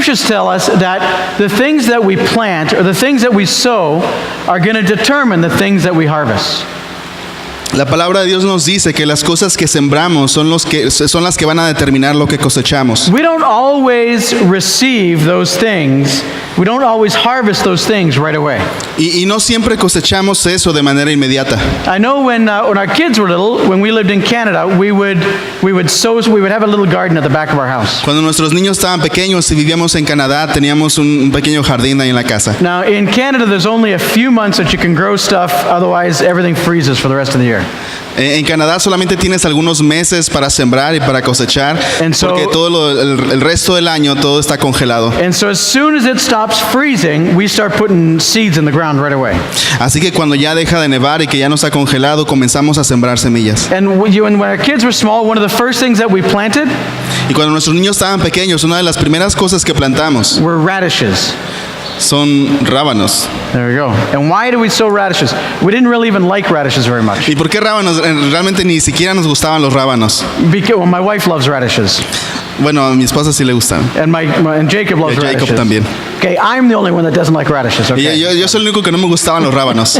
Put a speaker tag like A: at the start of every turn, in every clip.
A: scriptures tell us that the things that we plant or the things that we sow are going to determine the things that we harvest.
B: La palabra de Dios nos dice que las cosas que sembramos son las que van a determinar lo que cosechamos.
A: We don't always receive those things. We don't always harvest those things right away.
B: Y no siempre cosechamos eso de manera inmediata.
A: I know when our kids were little, when we lived in Canada, we would have a little garden at the back of our house.
B: Cuando nuestros niños estaban pequeños y vivíamos en Canadá, teníamos un pequeño jardín ahí en la casa.
A: Now in Canada, there's only a few months that you can grow stuff. Otherwise, everything freezes for the rest of the year.
B: En Canadá solamente tienes algunos meses para sembrar y para cosechar, porque el resto del año todo está congelado.
A: And so as soon as it stops freezing, we start putting seeds in the ground right away.
B: Así que cuando ya deja de nevar y que ya no está congelado, comenzamos a sembrar semillas.
A: And when our kids were small, one of the first things that we planted
B: Y cuando nuestros niños estaban pequeños, una de las primeras cosas que plantamos
A: were radishes.
B: son rábanos.
A: There we go. And why do we sow radishes? We didn't really even like radishes very much.
B: ¿Y por qué rábanos? Realmente ni siquiera nos gustaban los rábanos.
A: Because my wife loves radishes.
B: Bueno, a mi esposa sí le gustan.
A: And Jacob loves radishes.
B: Jacob también.
A: Okay, I'm the only one that doesn't like radishes. Okay.
B: Yo soy el único que no me gustaban los rábanos.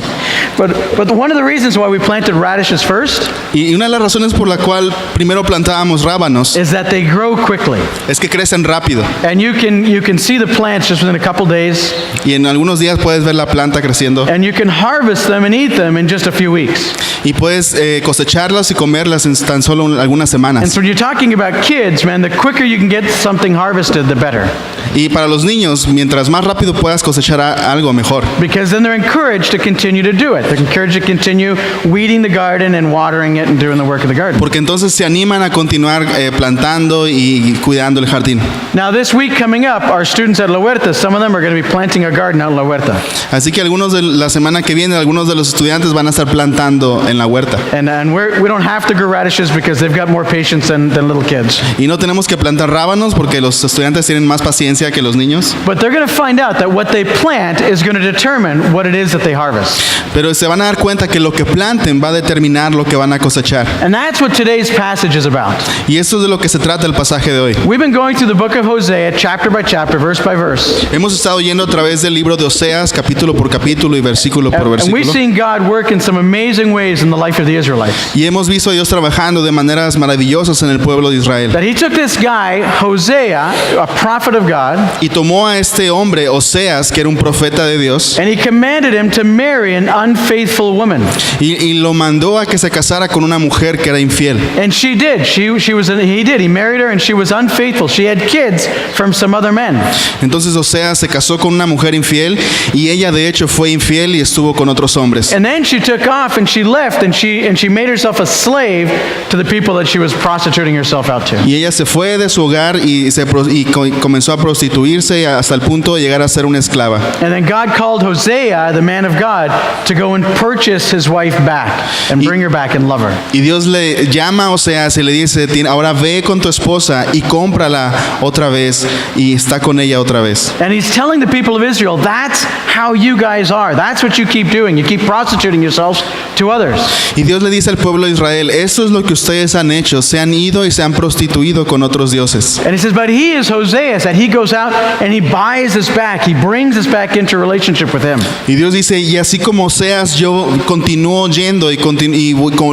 A: But one of the reasons why we planted radishes first
B: Y una de las razones por la cual primero plantábamos rábanos
A: is that they grow quickly.
B: es que crecen rápido.
A: And you can see the plants just within a couple days.
B: Y en algunos días puedes ver la planta creciendo.
A: And you can harvest them and eat them in just a few weeks.
B: Y puedes cosecharlas y comerlas en tan solo algunas semanas.
A: And so when you're talking about kids, man, the quicker you can get something harvested, the better.
B: Y para los niños, mientras más rápido puedas cosechar algo, mejor.
A: Because then they're encouraged to continue to do it. They're encouraged to continue weeding the garden and watering it and doing the work of the garden.
B: Porque entonces se animan a continuar plantando y cuidando el jardín.
A: Now this week coming up, our students at La Huerta, some of them are going to be planting a garden out in La Huerta.
B: Así que algunos de la semana que viene, algunos de los estudiantes van a estar plantando en la huerta.
A: And we don't have to grow radishes because they've got more patience than little kids.
B: Y no tenemos que plantar rábanos porque los estudiantes tienen más paciencia que los niños.
A: But they're going to find out that what they plant is going to determine what it is that they harvest.
B: Pero se van a dar cuenta que lo que planten va a determinar lo que van a cosechar.
A: And that's what today's passage is about.
B: Y eso es de lo que se trata el pasaje de hoy.
A: We've been going through the book of Hosea chapter by chapter, verse by verse.
B: Hemos estado yendo a través del libro de Oseas, capítulo por capítulo y versículo por
A: And we've
B: versículo.
A: seen God work in some amazing ways in the life of the Israelites.
B: Y hemos visto a Dios trabajando de maneras maravillosas en el pueblo de Israel.
A: That he took this guy, Hosea, a prophet of God,
B: Y tomó a este hombre, Oseas, que era un profeta de Dios,
A: and he commanded him to marry an unfaithful woman.
B: y lo mandó a que se casara con una mujer que era infiel.
A: And she did. He married her and she was unfaithful. She had kids from some other men.
B: Entonces Oseas se casó con una mujer infiel y ella de hecho fue infiel y estuvo con otros hombres.
A: And then she took off and she left and she made herself a slave to the people that she was prostituting herself out to.
B: Y ella se fue de su hogar y comenzó a prostituirse hasta el punto de llegar a ser una esclava.
A: And then God called Hosea, the man of God, to go and purchase his wife back and bring her back and love her.
B: Y Dios le llama a Oseas y le dice, ahora ve con tu esposa y cómprala otra vez y está con ella otra vez.
A: And he's telling the people of Israel, that's how you guys are. That's what you keep doing. You keep prostituting yourselves to others.
B: Y Dios le dice al pueblo de Israel, esto es lo que ustedes han hecho, se han ido y se han prostituido con otros dioses.
A: And he says, but he is Hosea, that he goes out and he buys us back. He brings us back into relationship with him.
B: Y Dios dice, y así como Oseas, yo continúo yendo y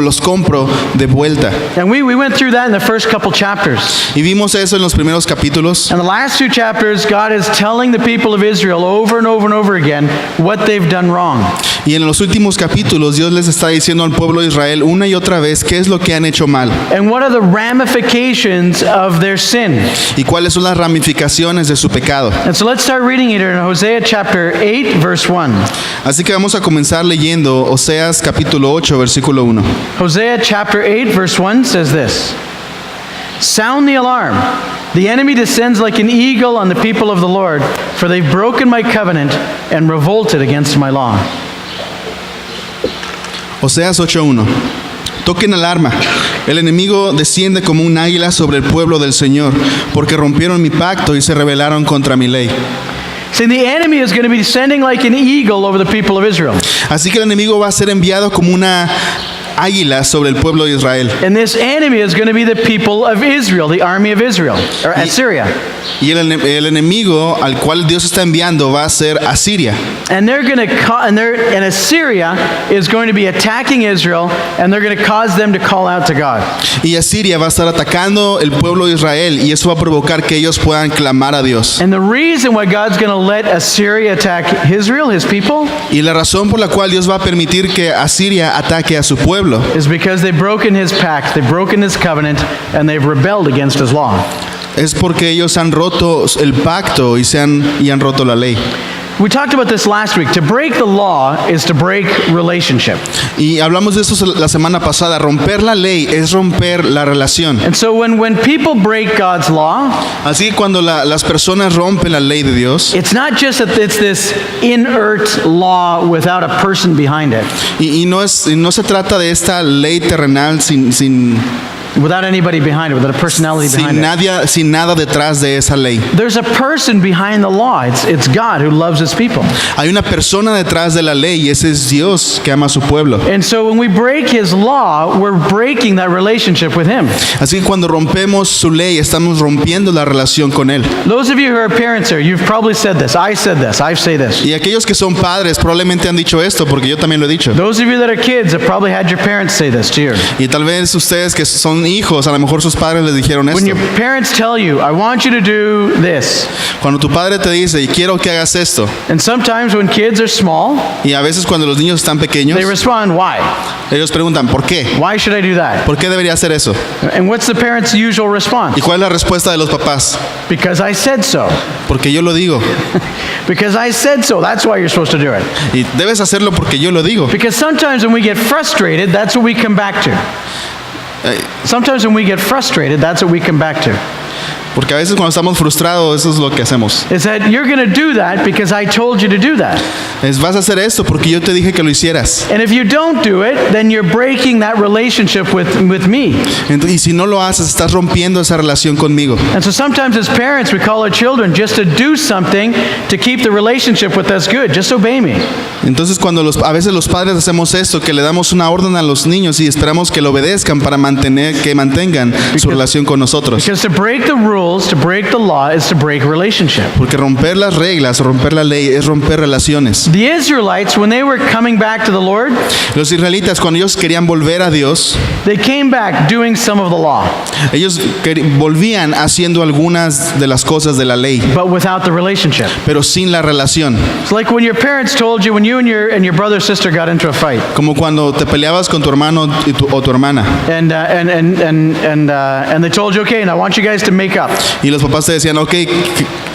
B: los compro de vuelta.
A: And we went through that in the first couple chapters.
B: Y vimos eso en los primeros capítulos.
A: In the last two chapters, God is telling the people of Israel over and over and over again what they've done wrong.
B: Y en los últimos capítulos Dios les está diciendo al pueblo de Israel una y otra vez qué es lo que han hecho mal.
A: And what are the ramifications of their sin.
B: Y cuáles son las ramificaciones de su pecado.
A: And so let's start reading it in Hosea chapter 8 verse 1.
B: Así que vamos a comenzar leyendo Oseas capítulo 8 versículo 1.
A: Hosea chapter 8 verse 1 says this. Sound the alarm. The enemy descends like an eagle on the people of the Lord, for they've broken my covenant and revolted against my law.
B: Oseas 8:1. Toquen alarma. El enemigo desciende como un águila sobre el pueblo del Señor, porque rompieron mi pacto y se rebelaron contra mi ley.
A: See, the enemy is going to be descending like an eagle over the people of Israel.
B: Así que el enemigo va a ser enviado como una águila sobre el pueblo de Israel.
A: And this enemy is going to be the people of Israel, the army of Israel, or Assyria.
B: Y el enemigo al cual Dios está enviando va a ser Asiria.
A: And they're going to and Assyria is going to be attacking Israel, and they're going to cause them to call out to God.
B: Y Asiria va a estar atacando el pueblo de Israel y eso va a provocar que ellos puedan clamar a Dios.
A: And the reason why God's going to let Assyria attack Israel, his people,
B: Y la razón por la cual Dios va a permitir que Asiria ataque a su pueblo
A: is because they've broken his pact, they've broken his covenant, and they've rebelled against his law.
B: es porque ellos han roto el pacto y han roto la ley.
A: We talked about this last week. To break the law is to break relationship.
B: Y hablamos de eso la semana pasada. Romper la ley es romper la relación.
A: And so when people break God's law,
B: Así que cuando las personas rompen la ley de Dios,
A: it's not just that it's this inert law without a person behind it,
B: y no se trata de esta ley terrenal
A: without anybody behind it, without a personality behind it.
B: sin nada detrás de esa ley.
A: There's a person behind the law. It's God who loves his people.
B: Hay una persona detrás de la ley y ese es Dios que ama a su pueblo.
A: And so when we break his law, we're breaking that relationship with him.
B: Así que cuando rompemos su ley, estamos rompiendo la relación con Él.
A: Those of you who are parents here, you've probably said this. I said this. I say this.
B: Y aquellos que son padres probablemente han dicho esto, porque yo también lo he dicho.
A: Those of you that are kids have probably had your parents say this to you.
B: Y tal vez ustedes que son hijos, a lo mejor sus padres les dijeron
A: When
B: esto.
A: your parents tell you, I want you to do this.
B: Cuando tu padre te dice, y quiero que hagas esto,
A: And sometimes when kids are small,
B: y a veces cuando los niños están pequeños,
A: they respond, why?
B: ellos preguntan, ¿por qué?
A: Why should I do that?
B: ¿Por qué debería hacer eso?
A: And what's the parent's usual response?
B: ¿Y cuál es la respuesta de los papás?
A: Because I said so.
B: Porque yo lo digo.
A: Because I said so. That's why you're supposed to do it.
B: Y debes hacerlo porque yo lo digo.
A: Because sometimes when we get frustrated, that's what we come back to. Sometimes when we get frustrated, that's what we come back to.
B: Porque a veces cuando estamos frustrados, eso es lo que hacemos.
A: Is that you're going to do that because I told you to do that.
B: Vas a hacer esto porque yo te dije que lo hicieras.
A: And if you don't do it, then you're breaking that relationship with me.
B: Y si no lo haces, estás rompiendo esa relación conmigo.
A: And so sometimes as parents, we call our children just to do something to keep the relationship with us good. Just obey me.
B: Entonces cuando a veces los padres hacemos esto, que le damos una orden a los niños y esperamos que lo obedezcan para que mantengan su relación con nosotros.
A: Because to break the rules, to break the law, is to break relationship.
B: Porque romper las reglas, romper la ley, es romper relaciones.
A: The Israelites, when they were coming back to the Lord,
B: Los israelitas, cuando ellos querían volver a Dios,
A: they came back doing some of the law,
B: ellos volvían haciendo algunas de las cosas de la ley,
A: but without the relationship.
B: pero sin la relación.
A: It's like when your parents told you, when you and your brother or sister got into a fight,
B: Como cuando te peleabas con tu hermano o tu hermana.
A: and they told you, okay, and I want you guys to make up,
B: Y los papás te decían, ok,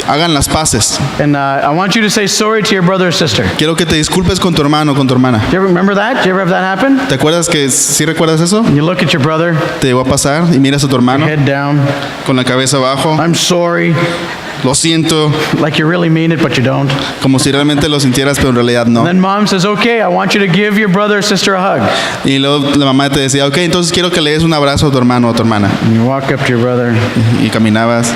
B: hagan las paces.
A: and I want you to say sorry to your brother or sister.
B: Quiero que te disculpes con tu hermano o con tu hermana.
A: Do you ever remember that? Do you ever have that happen?
B: ¿Te acuerdas que sí recuerdas eso?
A: You look at your brother,
B: Te llegó a pasar y miras a tu hermano
A: head down,
B: con la cabeza abajo.
A: I'm sorry,
B: Lo siento,
A: like you really mean it, but you don't.
B: como si realmente lo sintieras, pero en realidad no.
A: Then mom says, okay, I want you to give your brother or sister a hug.
B: Y luego la mamá te decía, ok, entonces quiero que le des un abrazo a tu hermano o a tu hermana.
A: And you walk up to your brother,
B: Y caminabas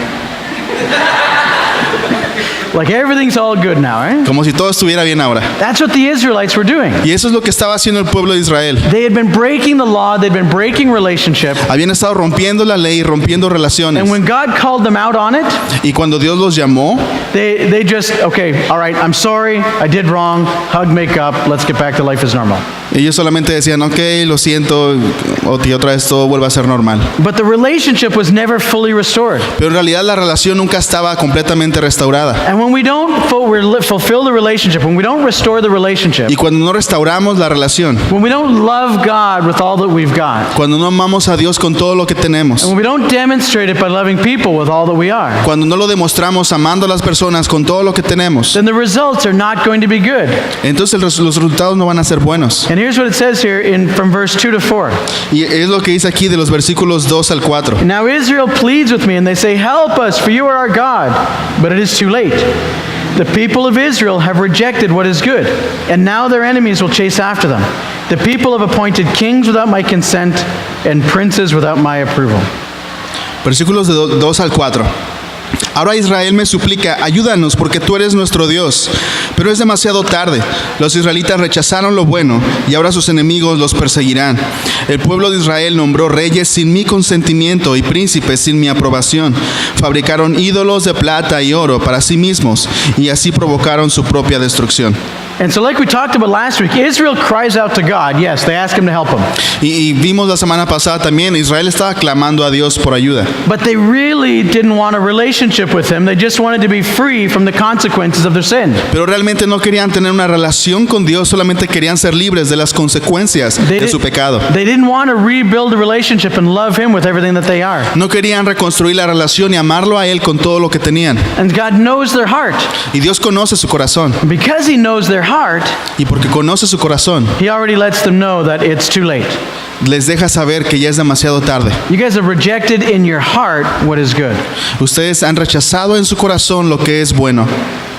A: like everything's all good now, eh?
B: como si todo estuviera bien ahora.
A: That's what the Israelites were doing.
B: Y eso es lo que estaba haciendo el pueblo de Israel.
A: They had been breaking the law, they'd been breaking relationship,
B: Habían estado rompiendo la ley, rompiendo relaciones.
A: and when God called them out on it,
B: Y cuando Dios los llamó,
A: they just, okay, all right, I'm sorry, I did wrong, hug, make up, let's get back to life as normal.
B: ellos solamente decían, ok, lo siento, y otra vez todo vuelve a ser normal.
A: But the relationship was never fully restored.
B: Pero en realidad la relación nunca estaba completamente restaurada.
A: And when we don't fulfill the relationship, when we don't restore the relationship,
B: Y cuando no restauramos la relación,
A: when we don't love God with all that we've got,
B: cuando no amamos a Dios con todo lo que tenemos,
A: and when we don't demonstrate it by loving people with all that we are,
B: cuando no lo demostramos amando a las personas con todo lo que tenemos,
A: then the results are not going to be good.
B: entonces los resultados no van a ser buenos.
A: And here's what it says here from verse 2 to 4.
B: Y es lo que dice aquí de los versículos 2 al 4.
A: Now Israel pleads with me, and they say, help us, for you are our God. But it is too late. The people of Israel have rejected what is good, and now their enemies will chase after them. The people have appointed kings without my consent and princes without my approval.
B: Versículos de 2 al 4. Ahora Israel me suplica, ayúdanos porque tú eres nuestro Dios. Pero es demasiado tarde. Los israelitas rechazaron lo bueno y ahora sus enemigos los perseguirán. El pueblo de Israel nombró reyes sin mi consentimiento y príncipes sin mi aprobación. Fabricaron ídolos de plata y oro para sí mismos y así provocaron su propia destrucción.
A: And so like we talked about last week, Israel cries out to God. Yes, they ask him to help them.
B: Y vimos la semana pasada también, Israel estaba clamando a Dios por ayuda.
A: But they really didn't want a relationship with him. They just wanted to be free from the consequences of their sin.
B: Pero realmente no querían tener una relación con Dios, solamente querían ser libres de las consecuencias de su pecado.
A: They didn't want to rebuild a relationship and love him with everything that they are.
B: No querían reconstruir la relación y amarlo a Él con todo lo que tenían.
A: And God knows their heart.
B: Y Dios conoce su corazón.
A: Because he knows their heart,
B: Y porque conoce su corazón,
A: he already lets them know that it's too late.
B: les deja saber que ya es demasiado tarde.
A: You guys have rejected in your heart what is good.
B: Ustedes han rechazado en su corazón lo que es bueno.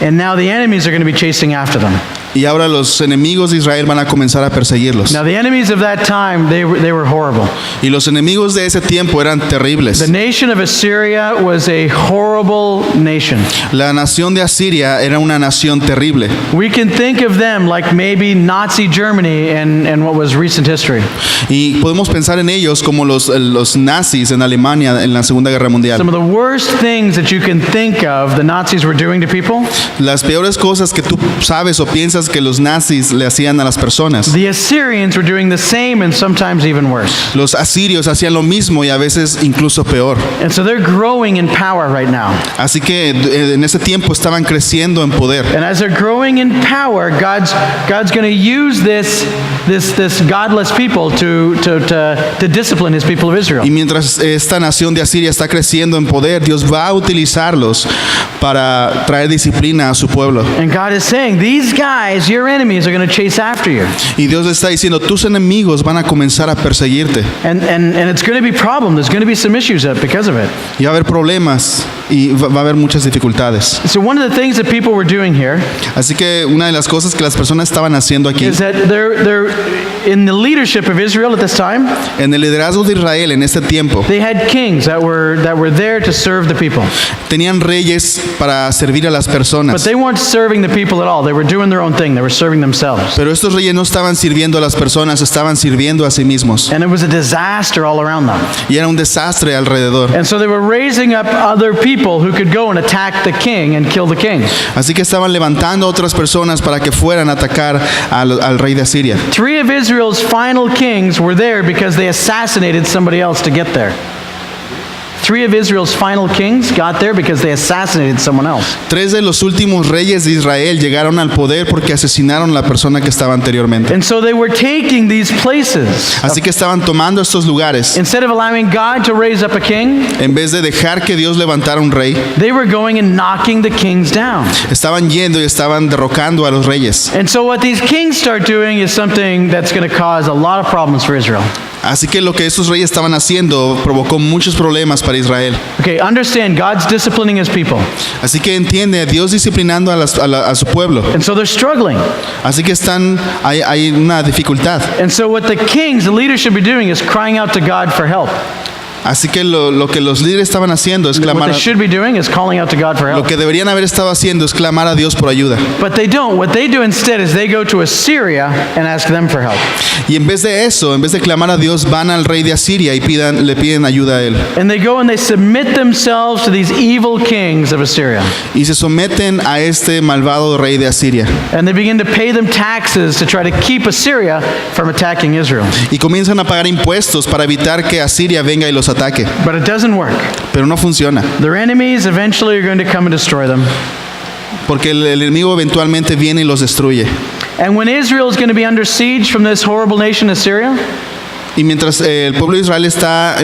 A: And now the enemies are going to be chasing after them.
B: Y ahora los enemigos de Israel van a comenzar a perseguirlos.
A: Now the enemies of that time, they were horrible.
B: Y los enemigos de ese tiempo eran terribles.
A: The nation of Assyria was a horrible nation.
B: La nación de Asiria era una nación terrible.
A: We can think of them like maybe Nazi Germany and what was recent history.
B: Y podemos pensar en ellos como los nazis en Alemania en la Segunda Guerra Mundial.
A: Some of the worst things that you can think of the Nazis were doing to people.
B: Las peores cosas que tú sabes o piensas que los nazis le hacían a las personas.
A: The Assyrians were doing the same and sometimes even worse.
B: Los asirios hacían lo mismo y a veces incluso peor.
A: And so they're growing in power right now.
B: Así que en ese tiempo estaban creciendo en poder.
A: And as they're growing in power, God's going to use this godless people to discipline his people of Israel.
B: Y mientras esta nación de Asiria está creciendo en poder, Dios va a utilizarlos para traer disciplina a su pueblo.
A: And God is saying, these guys, your enemies, are going to chase after you.
B: Y Dios le está diciendo, tus enemigos van a comenzar a perseguirte.
A: And it's going to be a problem. There's going to be some issues because of it.
B: Y va a haber problemas y va a haber muchas dificultades.
A: So one of the things that people were doing here
B: Así que una de las cosas que las personas estaban haciendo aquí,
A: is that they're in the leadership of Israel at this time,
B: en el liderazgo de Israel en este tiempo,
A: they had kings that were there to serve the people.
B: tenían reyes para servir a las
A: But
B: personas.
A: they weren't serving the people at all. They were doing their own thing. They were serving themselves.
B: Pero estos reyes no estaban sirviendo a las personas, estaban sirviendo a sí mismos.
A: And it was a disaster all around them.
B: Y era un desastre alrededor.
A: And so they were raising up other people who could go and attack the king and kill the king.
B: Así que estaban levantando a otras personas para que fueran a atacar al rey de Asiria.
A: 3 of Israel's final kings were there because they assassinated somebody else to get there. 3 of Israel's final kings got there because they assassinated someone else.
B: 3 de los últimos reyes de Israel llegaron al poder porque asesinaron a la persona que estaba anteriormente.
A: And so they were taking these places.
B: Así que estaban tomando estos lugares.
A: Instead of allowing God to raise up a king,
B: En vez de dejar que Dios levantara un rey,
A: they were going and knocking the kings down.
B: estaban yendo y estaban derrocando a los reyes.
A: And so what these kings start doing is something that's going to cause a lot of problems for Israel.
B: Así que lo que estos reyes estaban haciendo provocó muchos problemas para Israel.
A: Okay, understand, God's disciplining his people.
B: Así que entiende, Dios disciplinando a su pueblo.
A: And so they're struggling.
B: Así que hay una dificultad.
A: And so what the kings, the leaders should be doing is crying out to God for help.
B: Así que lo que los líderes estaban haciendo es
A: What
B: clamar.
A: they should be doing is calling out to God for
B: Lo
A: help.
B: que deberían haber estado haciendo es clamar a Dios por ayuda.
A: But they don't. What they do instead is they go to Assyria and ask them for help.
B: Y en vez de eso, en vez de clamar a Dios, van al rey de Asiria y le piden ayuda a él.
A: And they go and they submit themselves to these evil kings of Assyria.
B: Y se someten a este malvado rey de Asiria.
A: And they begin to pay them taxes to try to keep Assyria from attacking Israel.
B: Y comienzan a pagar impuestos para evitar que Asiria venga y los ataque.
A: But it doesn't work.
B: Pero no funciona.
A: Their enemies eventually are going to come and destroy them.
B: Porque el enemigo eventualmente viene y los destruye.
A: And when Israel is going to be under siege from this horrible nation Assyria,
B: Y mientras el pueblo de Israel está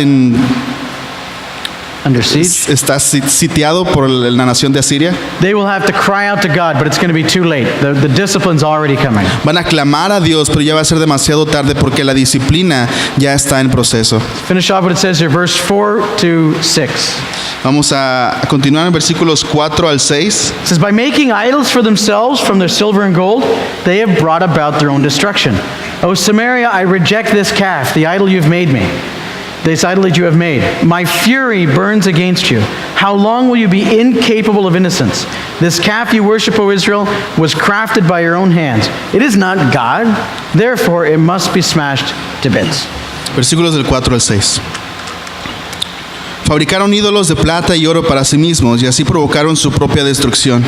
A: under siege,
B: está sitiado por la nación de Asiria,
A: they will have to cry out to God, but it's going to be too late. The discipline's already coming.
B: van a clamar a Dios, pero ya va a ser demasiado tarde porque la disciplina ya está en proceso.
A: Finish off what it says here, verse 4 to 6.
B: Vamos a continuar en versículos 4 al 6.
A: It says, by making idols for themselves from their silver and gold, they have brought about their own destruction. O Samaria, I reject this calf, the idol you've made me. this idol that you have made. My fury burns against you. How long will you be incapable of innocence? This calf you worship, O Israel, was crafted by your own hands. It is not God, therefore it must be smashed to bits.
B: Versículos del 4 al 6. Fabricaron ídolos de plata y oro para sí mismos y así provocaron su propia destrucción.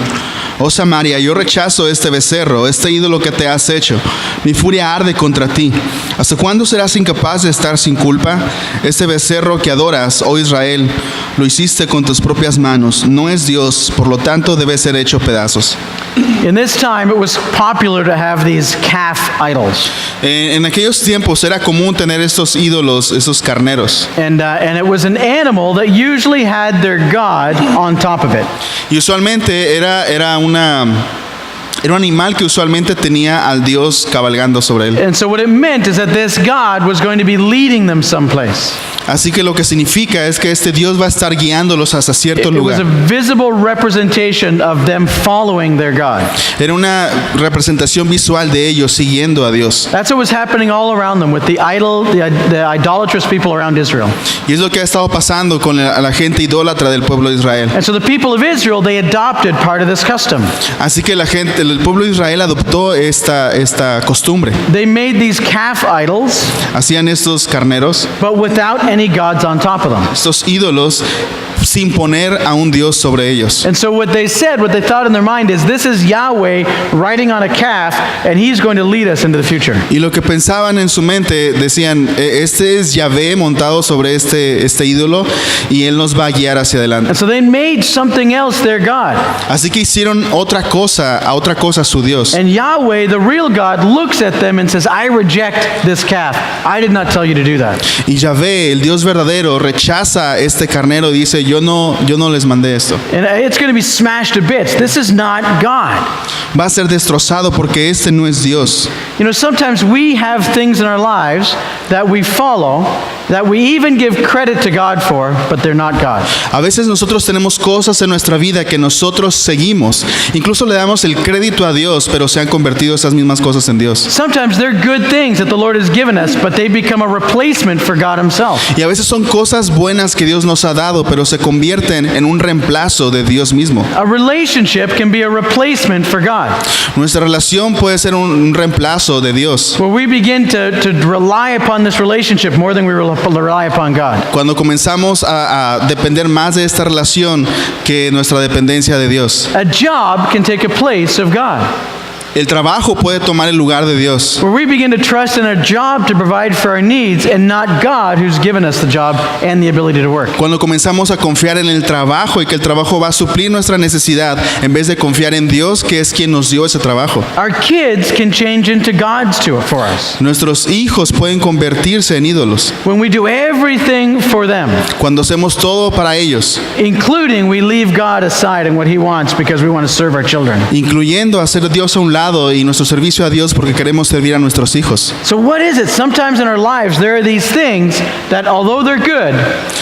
B: Oh Samaria, yo rechazo este becerro, este ídolo que te has hecho. Mi furia arde contra ti. ¿Hasta cuándo serás incapaz de estar sin culpa? Este becerro que adoras, oh Israel, lo hiciste con tus propias manos. No es Dios, por lo tanto debe ser hecho pedazos.
A: In this time, it was popular to have these calf idols.
B: En aquellos tiempos era común tener estos ídolos, esos carneros.
A: And it was an animal that usually had their god on top of it.
B: Y usualmente era un animal que usualmente tenía al Dios cabalgando sobre él.
A: And so what it meant is that this god was going to be leading them someplace.
B: Así que lo que significa es que este Dios va a estar guiándolos hacia cierto
A: It was a
B: lugar.
A: visible representation of them following their god.
B: Era una representación visual de ellos siguiendo a Dios.
A: That's what was happening all around them with the idolatrous people around Israel.
B: Y es lo que ha estado pasando con la gente idólatra del pueblo de Israel.
A: And so the people of Israel, they adopted part of this custom.
B: Así que el pueblo de Israel adoptó esta costumbre.
A: They made these calf idols,
B: Hacían estos carneros,
A: but without any gods on top of them.
B: estos ídolos, sin poner a un Dios sobre ellos.
A: And so what they thought in their mind is, this is Yahweh riding on a calf, and he's going to lead us into the future.
B: Y lo que pensaban en su mente, decían, este es Yahvé montado sobre este ídolo y él nos va a guiar hacia adelante.
A: And so they made something else their God.
B: Así que hicieron a otra cosa su Dios.
A: And Yahweh, the real God, looks at them and says, I reject this calf. I did not tell you to do that.
B: Y Yahvé, el Dios verdadero, rechaza este carnero y dice, yo no les mandé esto.
A: And it's going to be smashed to bits. This is not God.
B: Va a ser destrozado porque este no es Dios.
A: You know, sometimes we have things in our lives that we follow, that we even give credit to God for, but they're not God.
B: A veces nosotros tenemos cosas en nuestra vida que nosotros seguimos. Incluso le damos el crédito a Dios, pero se han convertido esas mismas cosas en Dios.
A: Sometimes they're good things that the Lord has given us, but they become a replacement for God himself.
B: Y a veces son cosas buenas que Dios nos ha dado, pero se convierten en un reemplazo de Dios mismo.
A: A relationship can be a replacement for God,
B: Nuestra relación puede ser un reemplazo de Dios.
A: where we begin to rely upon this relationship more than we rely upon God.
B: Cuando comenzamos a depender más de esta relación que nuestra dependencia de Dios.
A: A job can take a place of God,
B: El trabajo puede tomar el lugar de Dios.
A: where we begin to trust in a job to provide for our needs and not God who's given us the job and the ability to work.
B: Cuando comenzamos a confiar en el trabajo y que el trabajo va a suplir nuestra necesidad en vez de confiar en Dios, que es quien nos dio ese trabajo.
A: Our kids can change into gods for us
B: Nuestros hijos pueden convertirse en ídolos
A: when we do everything for them,
B: cuando hacemos todo para ellos,
A: including we leave God aside and what he wants because we want to serve our children.
B: incluyendo hacer a Dios a un lado y nuestro servicio a Dios porque queremos servir a nuestros hijos.
A: So what is it? Sometimes in our lives there are these things that although they're good,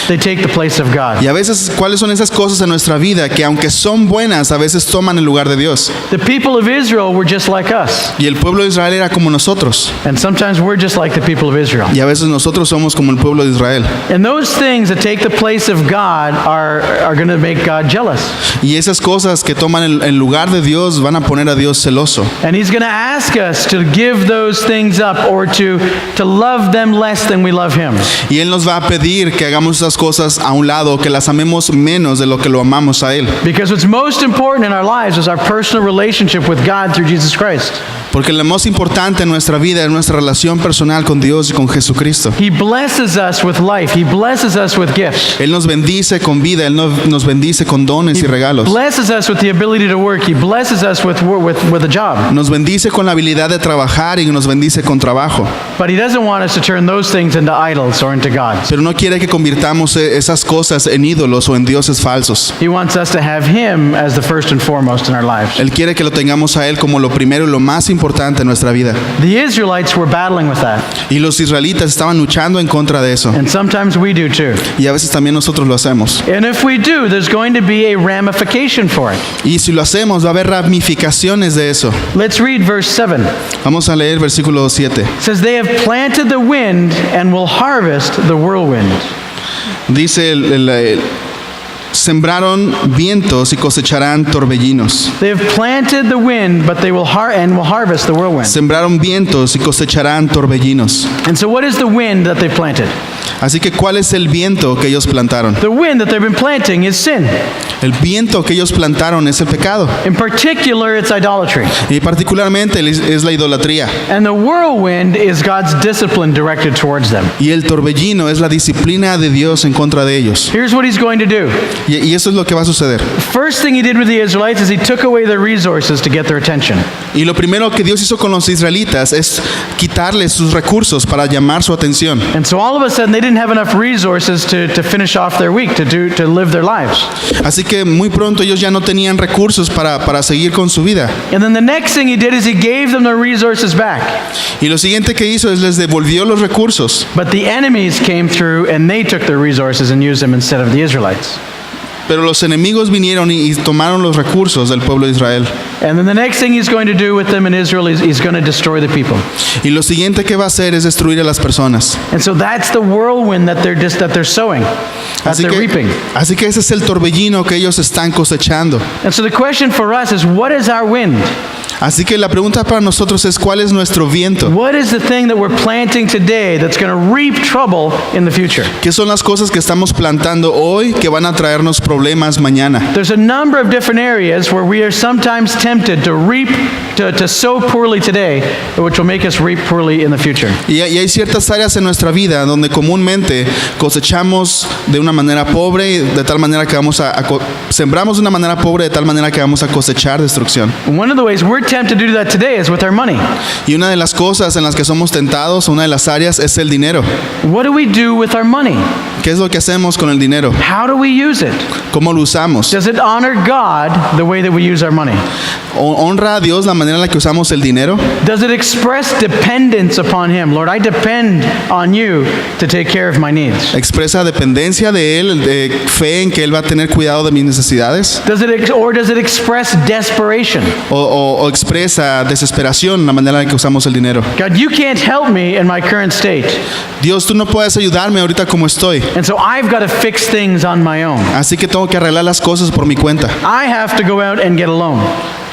A: they take the place of God.
B: Y a veces, ¿cuáles son esas cosas en nuestra vida que aunque son buenas, a veces toman el lugar de Dios?
A: The people of Israel were just like us,
B: Y el pueblo de Israel era como nosotros.
A: and sometimes we're just like the people of Israel.
B: Y a veces nosotros somos como el pueblo de Israel.
A: And those things that take the place of God are going to make God jealous.
B: Y esas cosas que toman el lugar de Dios van a poner a Dios celoso.
A: And he's going to ask us to give those things up or to love them less than we love him.
B: Y Él nos va a pedir que hagamos esas cosas a un lado, que las amemos menos de lo que lo amamos a Él.
A: Because what's most important in our lives is our personal relationship with God through Jesus Christ.
B: Porque lo más importante en nuestra vida es nuestra relación personal con Dios y con Jesucristo.
A: He blesses us with life. He blesses us with gifts.
B: Él nos bendice con vida, Él nos bendice con dones y regalos.
A: Blesses us with the ability to work. He blesses us with a job.
B: Nos bendice con la habilidad de trabajar y nos bendice con trabajo.
A: But he doesn't want us to turn those things into idols or into gods.
B: Pero no quiere que convirtamos esas cosas en ídolos o en dioses falsos.
A: He wants us to have him as the first and foremost in our lives.
B: Él quiere que lo tengamos a Él como lo primero y lo más importante en nuestra vida.
A: The Israelites were battling with that.
B: Y los israelitas estaban luchando en contra de eso.
A: And sometimes we do too.
B: Y a veces también nosotros lo hacemos.
A: And if we do, there's going to be a ramification for it.
B: Y si lo hacemos, va a haber ramificaciones de eso.
A: Let's read verse 7.
B: Vamos a leer versículo 7.
A: It says, they have planted the wind and will harvest the whirlwind.
B: Dice, sembraron vientos y cosecharán torbellinos.
A: They have planted the wind, but they will harvest the whirlwind.
B: Sembraron vientos y cosecharán torbellinos.
A: And so what is the wind that they planted?
B: Así que, ¿cuál es el viento que ellos plantaron?
A: The wind that they've been planting is sin.
B: El viento que ellos plantaron es el pecado.
A: In particular, it's idolatry.
B: Y particularmente es la idolatría.
A: And the whirlwind is God's discipline directed towards them.
B: Y el torbellino es la disciplina de Dios en contra de ellos.
A: Here's what he's going to do.
B: Y eso es lo que va a suceder.
A: First thing he did with the Israelites is he took away their resources to get their attention.
B: Y lo primero que Dios hizo con los israelitas es quitarles sus recursos para llamar su atención.
A: And so all of a sudden they didn't have enough resources to finish off their week, to live their lives.
B: Así que muy pronto ellos ya no tenían recursos para seguir con su vida.
A: And then the next thing he did is he gave them their resources back.
B: Y lo siguiente que hizo es les devolvió los recursos.
A: But the enemies came through and they took their resources and used them instead of the Israelites.
B: Pero los enemigos vinieron y tomaron los recursos del pueblo de Israel.
A: And then the next thing he's going to do with them in Israel is he's going to destroy the people.
B: Y lo siguiente que va a hacer es destruir a las personas.
A: And so that's the whirlwind that they're sowing, that they're reaping.
B: Así que ese es el torbellino que ellos están cosechando.
A: And so the question for us is, what is our wind?
B: Así que la pregunta para nosotros es, ¿cuál es nuestro viento?
A: What is the thing that we're planting today that's going to reap trouble in the future?
B: ¿Qué son las cosas que estamos plantando hoy que van a traernos problemas mañana?
A: There's a number of different areas where we are sometimes tempted to reap, to sow poorly today, which will make us reap poorly in the future.
B: Y hay ciertas áreas en nuestra vida donde comúnmente cosechamos de una manera pobre, de tal manera que sembramos de una manera pobre, de tal manera que vamos a cosechar destrucción.
A: One of the ways we're tempted to do that today is with our money.
B: Y una de las cosas en las que somos tentados, una de las áreas es el dinero.
A: What do we do with our money?
B: ¿Qué es lo que hacemos con el dinero?
A: How do we use it?
B: ¿Cómo lo usamos?
A: Does it honor God the way that we use our money?
B: ¿Honra a Dios la manera en la que usamos el dinero?
A: Does it express dependence upon Him? Lord, I depend on you to take care of my needs.
B: ¿Expresa dependencia de Él, de fe en que Él va a tener cuidado de mis necesidades?
A: Does it express desperation?
B: ¿O expresa desesperación la manera en la que usamos el dinero?
A: God, you can't help me in my current state.
B: Dios, tú no puedes ayudarme ahorita como estoy.
A: And so I've got to fix things on my own.
B: Así que tengo que arreglar las cosas por mi cuenta.
A: I have to go out and get a loan.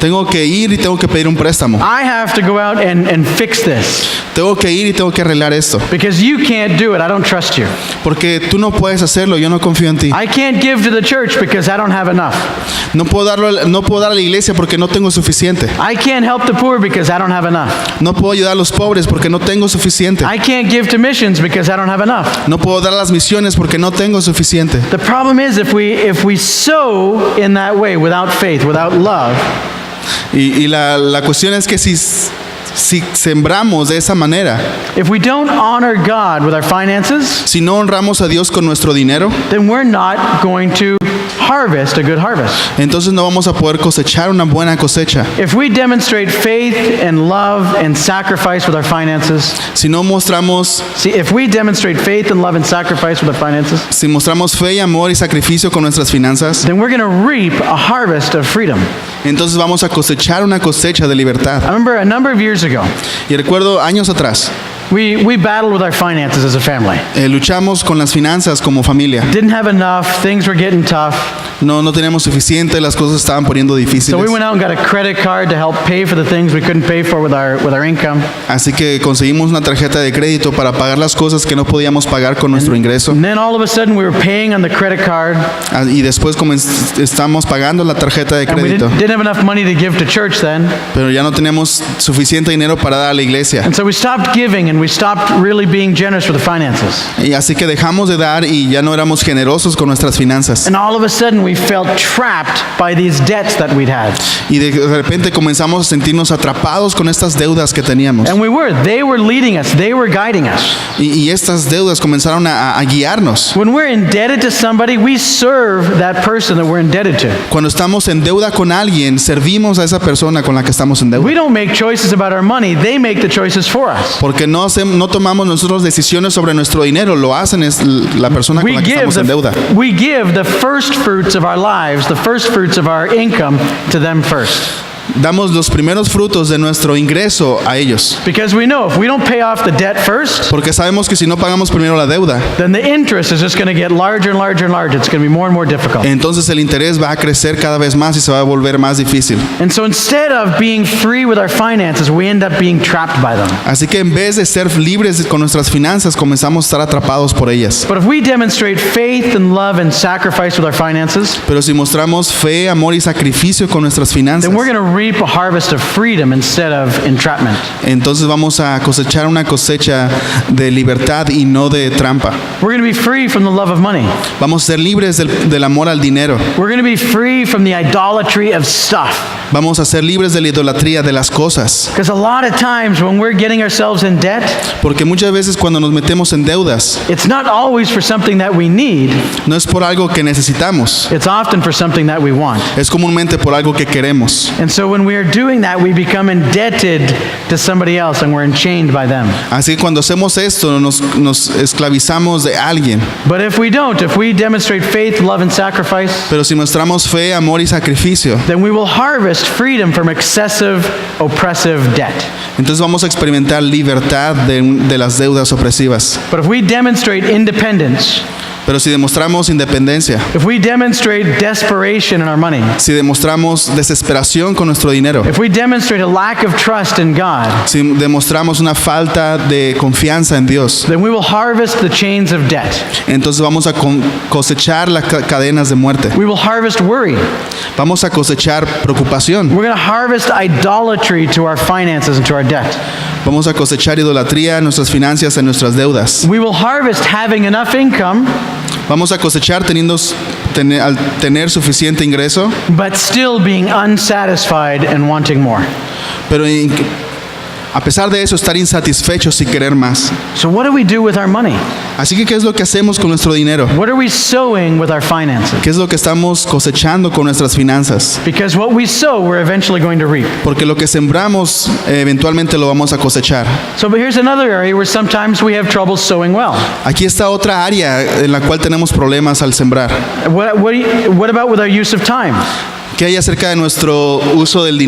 B: Tengo que ir y tengo que pedir un préstamo.
A: I have to go out and fix this.
B: Tengo que ir y tengo que arreglar esto.
A: Because you can't do it. I don't trust you.
B: Porque tú no puedes hacerlo, yo no confío en ti.
A: I can't give to the church because I don't have enough.
B: No puedo dar a la iglesia porque no tengo suficiente.
A: I can't help the poor because I don't have enough.
B: No puedo ayudar a los pobres porque no tengo suficiente.
A: I can't give to missions because I don't have enough.
B: No puedo dar a las misiones porque no tengo suficiente.
A: The problem is if we sow in that way without faith, without love,
B: Y la cuestión es que si sembramos de esa manera,
A: if we don't honor God with our finances,
B: si no honramos a Dios con nuestro dinero,
A: then we're not going to harvest a good harvest.
B: entonces no vamos a poder cosechar una buena cosecha.
A: If we demonstrate faith and love and sacrifice with our finances,
B: Si mostramos fe y amor y sacrificio con nuestras finanzas,
A: then we're going to reap a harvest of freedom.
B: entonces vamos a cosechar una cosecha de libertad.
A: I remember a number of years ago,
B: Y recuerdo años atrás,
A: we battled with our finances as a family.
B: luchamos con las finanzas como familia.
A: Didn't have enough, things were getting tough.
B: No teníamos suficiente, las cosas estaban poniendo
A: So we
B: difíciles.
A: went out and got a credit card to help pay for the things we couldn't pay for with our income.
B: Así que conseguimos una tarjeta de crédito para pagar las cosas que no podíamos pagar con nuestro ingreso.
A: And then all of a sudden we were paying on the credit card,
B: Y después estamos pagando la tarjeta de
A: and we
B: crédito,
A: didn't have enough money to give to church then.
B: pero ya no teníamos suficiente dinero para dar a la iglesia.
A: And so we stopped giving and we stopped really being generous with the finances.
B: Y así que dejamos de dar y ya no éramos generosos con nuestras finanzas.
A: And all of a sudden we felt trapped by these debts that we'd had.
B: Y de repente comenzamos a sentirnos atrapados con estas deudas que teníamos.
A: And they were leading us, they were guiding us.
B: Y estas deudas comenzaron a guiarnos.
A: When we're indebted to somebody, we serve that person that we're indebted to.
B: Cuando estamos en deuda con alguien, servimos a esa persona con la que estamos en deuda.
A: We don't make choices about our money, they make the choices for us.
B: Porque no tomamos nosotros decisiones sobre nuestro dinero, lo hacen es la persona con la que estamos en deuda.
A: We give the first fruits of our lives, the first fruits of our income to them first.
B: damos los primeros frutos de nuestro ingreso a ellos.
A: Because we know if we don't pay off the debt first,
B: Porque sabemos que si no pagamos primero la deuda,
A: then the interest is just going to get larger and larger and larger. It's going to be more and more difficult.
B: entonces el interés va a crecer cada vez más y se va a volver más difícil.
A: And so instead of being free with our finances, we end up being trapped by them.
B: Así que en vez de ser libres con nuestras finanzas, comenzamos a estar atrapados por ellas.
A: But if we demonstrate faith and love and sacrifice with our finances,
B: Pero si mostramos fe, amor y sacrificio con nuestras finanzas,
A: then we're going to reap a harvest of freedom instead of entrapment.
B: entonces vamos a cosechar una cosecha de libertad y no de trampa.
A: We're going to be free from the love of money.
B: Vamos a ser libres del amor al dinero.
A: We're going to be free from the idolatry of stuff.
B: Vamos a ser libres de la idolatría de las cosas.
A: Because a lot of times when we're getting ourselves in debt,
B: Porque muchas veces cuando nos metemos en deudas,
A: it's not always for something that we need.
B: no es por algo que necesitamos,
A: It's often for something that we want.
B: es comúnmente por algo que queremos.
A: And so when we are doing that, we become indebted to somebody else and we're enchained by them.
B: Así que cuando hacemos esto, nos esclavizamos de alguien.
A: But if we don't, if we demonstrate faith, love, and sacrifice,
B: Pero si mostramos fe, amor y sacrificio,
A: then we will harvest freedom from excessive, oppressive debt.
B: entonces vamos a experimentar libertad de las deudas opresivas.
A: But if we demonstrate independence,
B: Pero si demostramos independencia,
A: if we demonstrate desperation in our money,
B: si demostramos desesperación con nuestro dinero,
A: if we demonstrate a lack of trust in God,
B: si demostramos una falta de confianza en Dios,
A: then we will harvest the chains of debt.
B: entonces vamos a cosechar las cadenas de muerte.
A: We will harvest worry.
B: Vamos a cosechar preocupación.
A: We're going to harvest idolatry to our finances and to our debt.
B: Vamos a cosechar idolatría en nuestras finanzas, en nuestras deudas.
A: We will harvest having enough income,
B: Vamos a cosechar al tener suficiente ingreso,
A: but still being unsatisfied and wanting more.
B: pero a pesar de eso estar insatisfechos y querer más.
A: So what do we do with our money?
B: Así que, ¿qué es lo que hacemos con nuestro dinero?
A: What are we sowing with our finances?
B: ¿Qué es lo que estamos cosechando con nuestras finanzas?
A: Because what we sow, we're eventually going to reap.
B: Porque lo que sembramos, eventualmente lo vamos a cosechar.
A: So but here's another area where sometimes we have trouble sowing well.
B: Aquí está otra área en la cual tenemos problemas al sembrar.
A: What about with our use of time?
B: ¿Qué hay acerca de nuestro uso del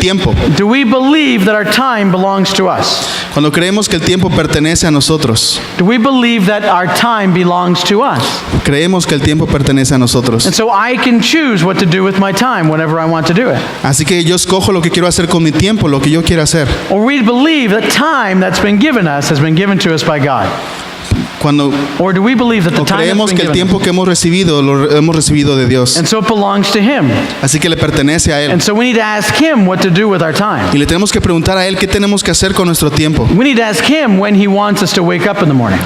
B: tiempo?
A: Do we believe that our time belongs to us?
B: Cuando creemos que el tiempo pertenece a nosotros,
A: Do we believe that our time belongs to us?
B: creemos que el tiempo pertenece a nosotros.
A: And so I can choose what to do with my time whenever I want to do it.
B: Así que yo escojo lo que quiero hacer con mi tiempo, lo que yo quiero hacer.
A: Or we believe that time that's been given us has been given to us by God.
B: Cuando
A: Or do we believe that the time
B: creemos
A: that's
B: que
A: been
B: el
A: given
B: tiempo que hemos recibido lo hemos recibido de Dios,
A: and so it belongs to Him.
B: así que le pertenece a Él.
A: And so we need to ask Him what to do with our time.
B: Y le tenemos que preguntar a Él qué tenemos que hacer con nuestro tiempo.
A: We need to ask Him when He wants us to wake up in the morning.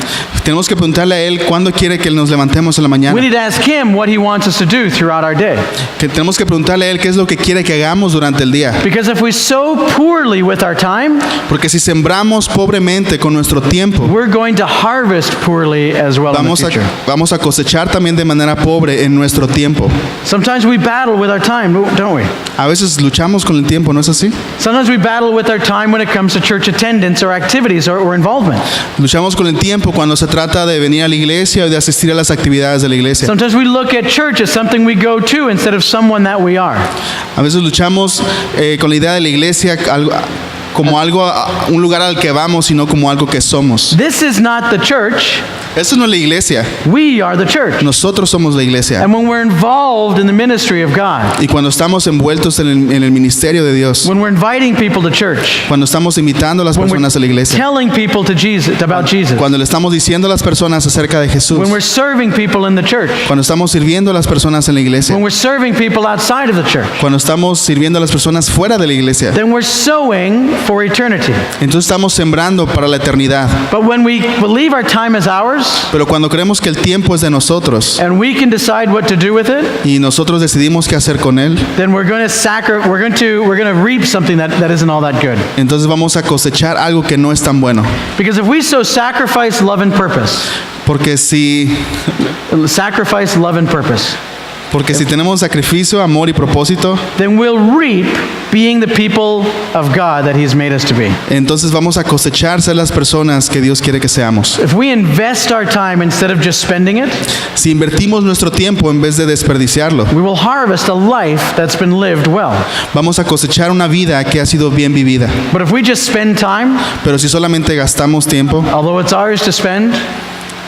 B: Tenemos que preguntarle a Él cuándo quiere que nos levantemos en la
A: We
B: mañana.
A: need to ask Him what He wants us to do throughout our day.
B: Que tenemos que preguntarle a Él qué es lo que quiere que hagamos durante el día.
A: Because if we sow poorly with our time,
B: Porque si sembramos pobremente con nuestro tiempo,
A: we're going to harvest poorly as well in the future.
B: vamos a cosechar también de manera pobre en nuestro tiempo.
A: Sometimes we battle with our time, don't we?
B: A veces luchamos con el tiempo, ¿no es así?
A: Sometimes we battle with our time when it comes to church attendance or activities or involvement.
B: Luchamos con el tiempo cuando se trata de venir a la iglesia o de asistir a las actividades de la iglesia.
A: Sometimes we look at church as something we go to instead of someone that we are.
B: A veces luchamos con la idea de la iglesia como un lugar al que vamos y no como algo que somos.
A: This is not the church.
B: Eso no es la iglesia.
A: We are the church.
B: Nosotros somos la iglesia.
A: And when we're involved in the ministry of God,
B: Y cuando estamos envueltos en el ministerio de Dios,
A: when we're inviting people to church,
B: cuando estamos invitando a las
A: when we're
B: personas a la iglesia,
A: telling people about Jesus,
B: cuando le estamos diciendo a las personas acerca de Jesús,
A: when we're serving people in the church,
B: cuando estamos sirviendo a las personas en la iglesia,
A: when we're serving people outside of the church,
B: cuando estamos sirviendo a las personas fuera de la iglesia,
A: then we're sowing for eternity.
B: entonces estamos sembrando para la eternidad.
A: But when we believe our time is ours
B: Pero cuando creemos que el tiempo es de nosotros
A: and we can decide what to do with it,
B: y nosotros decidimos qué hacer con él,
A: then we're going to reap something that isn't all that good.
B: entonces vamos a cosechar algo que no es tan bueno.
A: Because if we sow sacrifice, love, and purpose,
B: Porque si Porque si tenemos sacrificio, amor y propósito,
A: then we'll reap being the people of God that He's made us to be.
B: entonces vamos a cosechar ser las personas que Dios quiere que seamos.
A: If we invest our time instead of just spending it,
B: Si invertimos nuestro tiempo en vez de desperdiciarlo,
A: we will harvest a life that's been lived well.
B: vamos a cosechar una vida que ha sido bien vivida.
A: But if we just spend time,
B: Pero si solamente gastamos tiempo,
A: although it's ours to spend,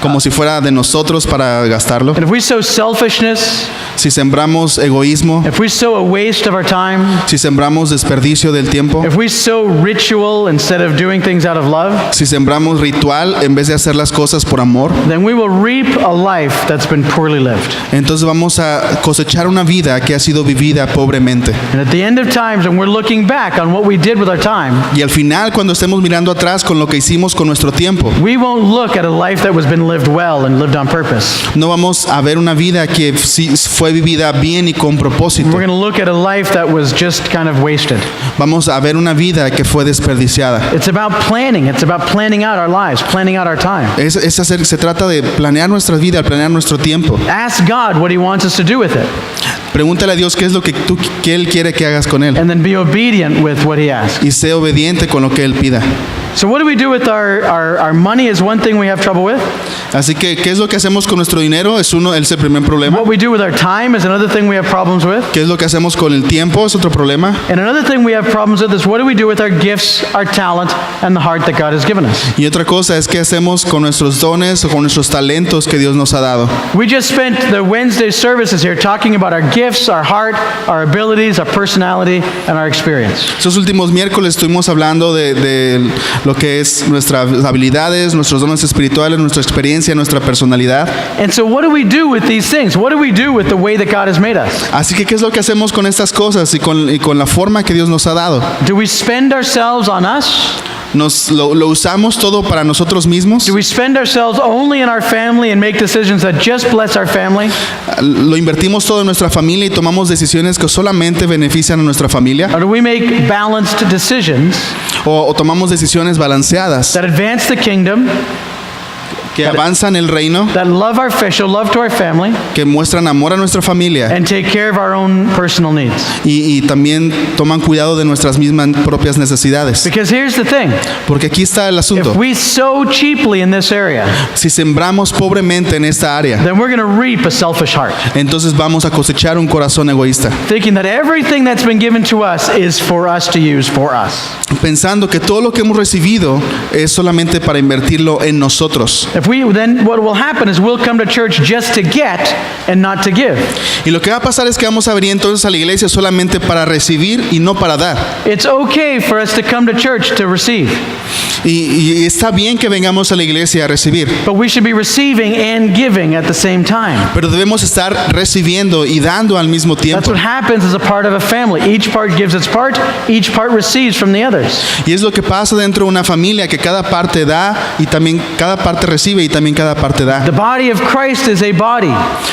B: como si fuera de nosotros para gastarlo,
A: and if we sow selfishness,
B: si sembramos egoísmo,
A: if we sow a waste of our time,
B: si sembramos desperdicio del tiempo,
A: if we sow ritual instead of doing things out of love,
B: si sembramos ritual en vez de hacer las cosas por amor,
A: then we will reap a life that's been poorly lived.
B: entonces vamos a cosechar una vida que ha sido vivida pobremente.
A: And at the end of times, when we're looking back on what we did with our time,
B: Y al final, cuando estemos mirando atrás con lo que hicimos con nuestro tiempo,
A: we won't look at a life that was been lived well and lived on purpose.
B: no vamos a ver una vida que sí fue vivida bien y con propósito.
A: We're going to look at a life that was just kind of wasted.
B: Vamos a ver una vida que fue desperdiciada.
A: It's about planning. It's about planning out our lives, planning out our time.
B: Se trata de planear nuestra vida, planear nuestro tiempo.
A: Ask God what He wants us to do with it,
B: Pregúntale a Dios qué es lo que Él quiere que hagas con Él.
A: and then be obedient with what He asks.
B: Y sé obediente con lo que Él pida.
A: So what do we do with our money is one thing we have trouble with.
B: Así que, ¿qué es lo que hacemos con nuestro dinero? Es el primer problema.
A: What we do with our time is another thing we have problems with.
B: ¿Qué es lo que hacemos con el tiempo? Es otro problema.
A: And another thing we have problems with is what do we do with our gifts, our talent, and the heart that God has given us.
B: Y otra cosa es qué hacemos con nuestros dones o con nuestros talentos que Dios nos ha dado.
A: We just spent the Wednesday services here talking about our gifts, our heart, our abilities, our personality, and our experience.
B: Estos últimos miércoles estuvimos hablando de lo que es nuestras habilidades, nuestros dones espirituales, nuestra experiencia, nuestra personalidad.
A: And so what do we do with these things? What do we do with the way that God has made us?
B: Así que, ¿qué es lo que hacemos con estas cosas y con la forma que Dios nos ha dado?
A: Do we spend ourselves on us?
B: ¿Lo usamos todo para nosotros mismos?
A: Do we spend ourselves only in our family and make decisions that just bless our family?
B: ¿Lo invertimos todo en nuestra familia y tomamos decisiones que solamente benefician a nuestra familia?
A: Or do we make balanced decisions
B: ¿O tomamos decisiones balanceadas
A: that advance the kingdom,
B: que avanzan el reino,
A: that love show love to our family,
B: que muestran amor a nuestra familia
A: and take care of our own personal needs?
B: y también toman cuidado de nuestras mismas propias necesidades?
A: Because here's the thing.
B: Porque aquí está el asunto.
A: If we sow cheaply in this area,
B: Si sembramos pobremente en esta área,
A: then we're going to reap a selfish heart,
B: entonces vamos a cosechar un corazón egoísta,
A: thinking that everything that's been given to us is for us to use for us.
B: pensando que todo lo que hemos recibido es solamente para invertirlo en nosotros.
A: Then what will happen is we'll come to church just to get and not to give.
B: Y lo que va a pasar es que vamos a venir entonces a la iglesia solamente para recibir y no para dar.
A: It's okay for us to come to church to receive,
B: Y está bien que vengamos a la iglesia a recibir,
A: but we should be receiving and giving at the same time.
B: pero debemos estar recibiendo y dando al mismo
A: That's
B: tiempo.
A: what happens as a part of a family. Each part gives its part, each part receives from the others.
B: Y es lo que pasa dentro de una familia, que cada parte da y también cada parte recibe y también cada parte da.
A: The body of Christ is a body,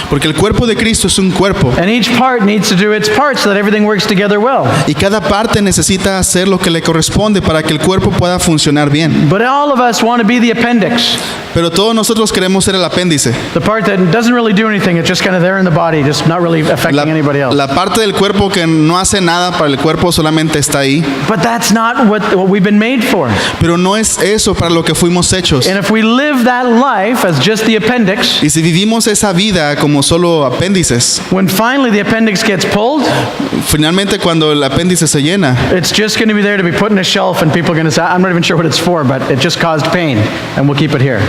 B: Porque el cuerpo de Cristo es un cuerpo
A: and each part needs to do its part so that everything works together well.
B: y cada parte necesita hacer lo que le corresponde para que el cuerpo pueda funcionar bien.
A: But all of us want to be the appendix,
B: Pero todos nosotros queremos ser el apéndice,
A: the part that doesn't really do anything. It's just kind of there in the body, just not really affecting anybody else.
B: la parte del cuerpo que no hace nada para el cuerpo, solamente está ahí.
A: But that's not what we've been made for.
B: Pero no es eso para lo que fuimos hechos.
A: And if we live that life as just the appendix,
B: Y si vivimos esa vida como solo apéndices,
A: when finally the appendix gets pulled,
B: finalmente cuando el apéndice se llena,
A: it's just going to be there to be put in a shelf, and people are going to say, I'm not even sure what it's for, but it just caused pain, and we'll keep it here.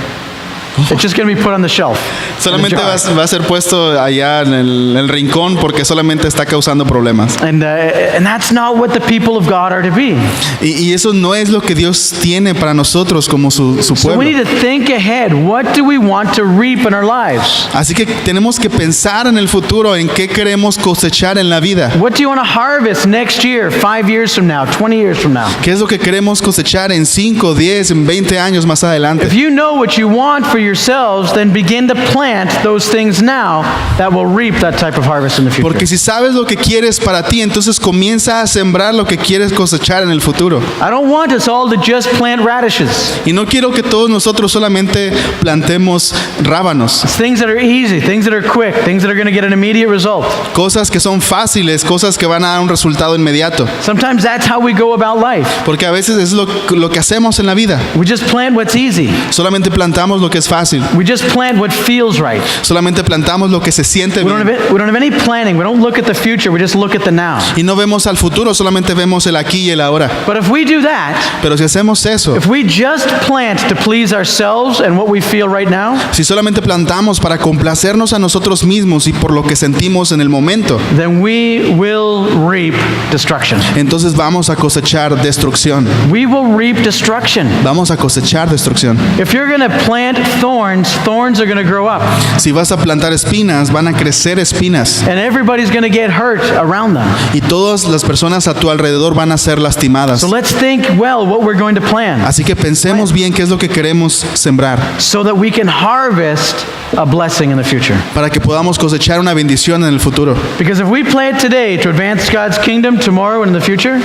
A: It's just going to be put on the shelf. in a
B: solamente
A: jar.
B: va a ser puesto allá en el rincón porque solamente está causando problemas.
A: And that's not what the people of God are to be.
B: Y eso no es lo que Dios tiene para nosotros como su
A: So we need
B: pueblo.
A: to think ahead. What do we want to reap in our lives?
B: Así que tenemos que pensar en el futuro, en qué queremos cosechar en la vida.
A: What do you want to harvest next year, 5 years from now, 20 years from now?
B: ¿Qué es lo que queremos cosechar en 5, 10, en 20 años más adelante?
A: If you know what you want for yourselves, then begin to plant those things now that will reap that type of harvest in the future.
B: Porque si sabes lo que quieres para ti, entonces comienza a sembrar lo que quieres cosechar en el futuro.
A: I don't want us all to just plant radishes.
B: Y no quiero que todos nosotros solamente plantemos rábanos,
A: It's things that are easy, things that are quick, things that are going to get an immediate result.
B: cosas que son fáciles, cosas que van a dar un resultado inmediato.
A: Sometimes that's how we go about life.
B: Porque a veces es lo que hacemos en la vida.
A: We just plant what's easy.
B: Solamente plantamos lo que es fácil.
A: We just plant what feels right.
B: Solamente plantamos lo que se siente
A: We don't
B: bien.
A: have any planning. We don't look at the future. We just look at the now.
B: Y no vemos al futuro, solamente vemos el aquí y el ahora.
A: But if we do that,
B: Pero si hacemos eso,
A: if we just plant to please ourselves and what we feel right now,
B: si solamente plantamos para complacernos a nosotros mismos y por lo que sentimos en el momento,
A: then we will reap destruction.
B: entonces vamos a cosechar destrucción.
A: We will reap destruction.
B: Vamos a cosechar destrucción.
A: If you're going to plant thorns, thorns are going to grow up.
B: Si vas a plantar espinas, van a crecer espinas.
A: And everybody's going to get hurt around them.
B: Y todas las personas a tu alrededor van a ser lastimadas.
A: So let's think well what we're going to plant
B: Así que pensemos bien qué es lo que queremos sembrar
A: so that we can harvest a blessing in the future.
B: para que podamos cosechar una bendición en el futuro.
A: Because if we plant today to advance God's kingdom tomorrow and in the future,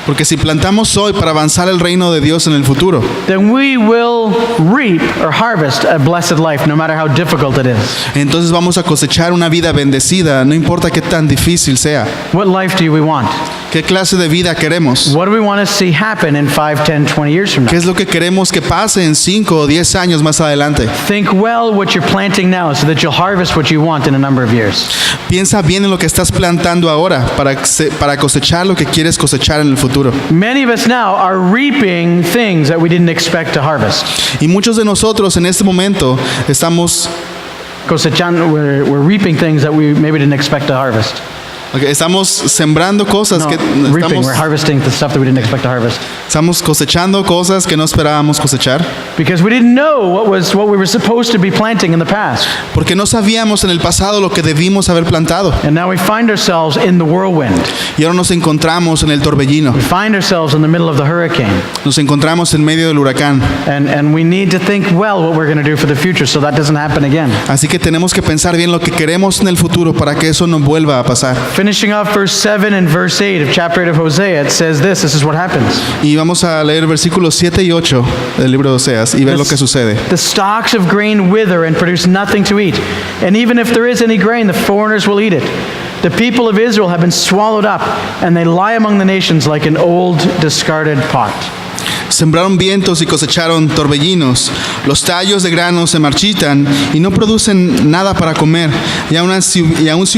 B: Porque si plantamos hoy para avanzar el reino de Dios en el futuro,
A: then we will reap or harvest a blessed life no matter how difficult it is.
B: entonces vamos a cosechar una vida bendecida, no importa qué tan difícil sea.
A: What life do we want?
B: ¿Qué clase de vida queremos?
A: What do we want to see happen in 5, 10, 20 years from
B: ¿Qué
A: now?
B: es lo que queremos que pase en 5 o 10 años más adelante?
A: Think well what you're planting now so that you'll harvest what you want in a number of years.
B: Piensa bien en lo que estás plantando ahora para cosechar lo que quieres cosechar en el futuro.
A: Many of us now are reaping things that we didn't expect to harvest.
B: Y muchos de nosotros en este momento estamos
A: We're reaping things that we maybe didn't expect to harvest.
B: Estamos sembrando cosas
A: No,
B: que
A: reaping, we're harvesting the stuff that we didn't expect to harvest.
B: estamos cosechando cosas que no esperábamos cosechar
A: Because we didn't know what we were supposed to be planting in the past.
B: porque no sabíamos en el pasado lo que debimos haber plantado
A: And now we find ourselves in the whirlwind.
B: y ahora nos encontramos en el torbellino,
A: We find ourselves in the middle of the hurricane.
B: nos encontramos en medio del huracán,
A: And we need to think well what we're going to do for the future so that doesn't happen again.
B: así que tenemos que pensar bien lo que queremos en el futuro para que eso no vuelva a pasar.
A: Finishing off verse 7 and verse 8 of chapter 8 of Hosea, it says this is what happens.
B: Y vamos a leer versículos 7 y 8 del libro de Oseas y ver lo que sucede.
A: The stalks of grain wither and produce nothing to eat. And even if there is any grain, the foreigners will eat it. The people of Israel have been swallowed up, and they lie among the nations like an old discarded pot.
B: Sembraron vientos y cosecharon torbellinos. Los tallos de grano se marchitan y no producen nada para comer. Y aun si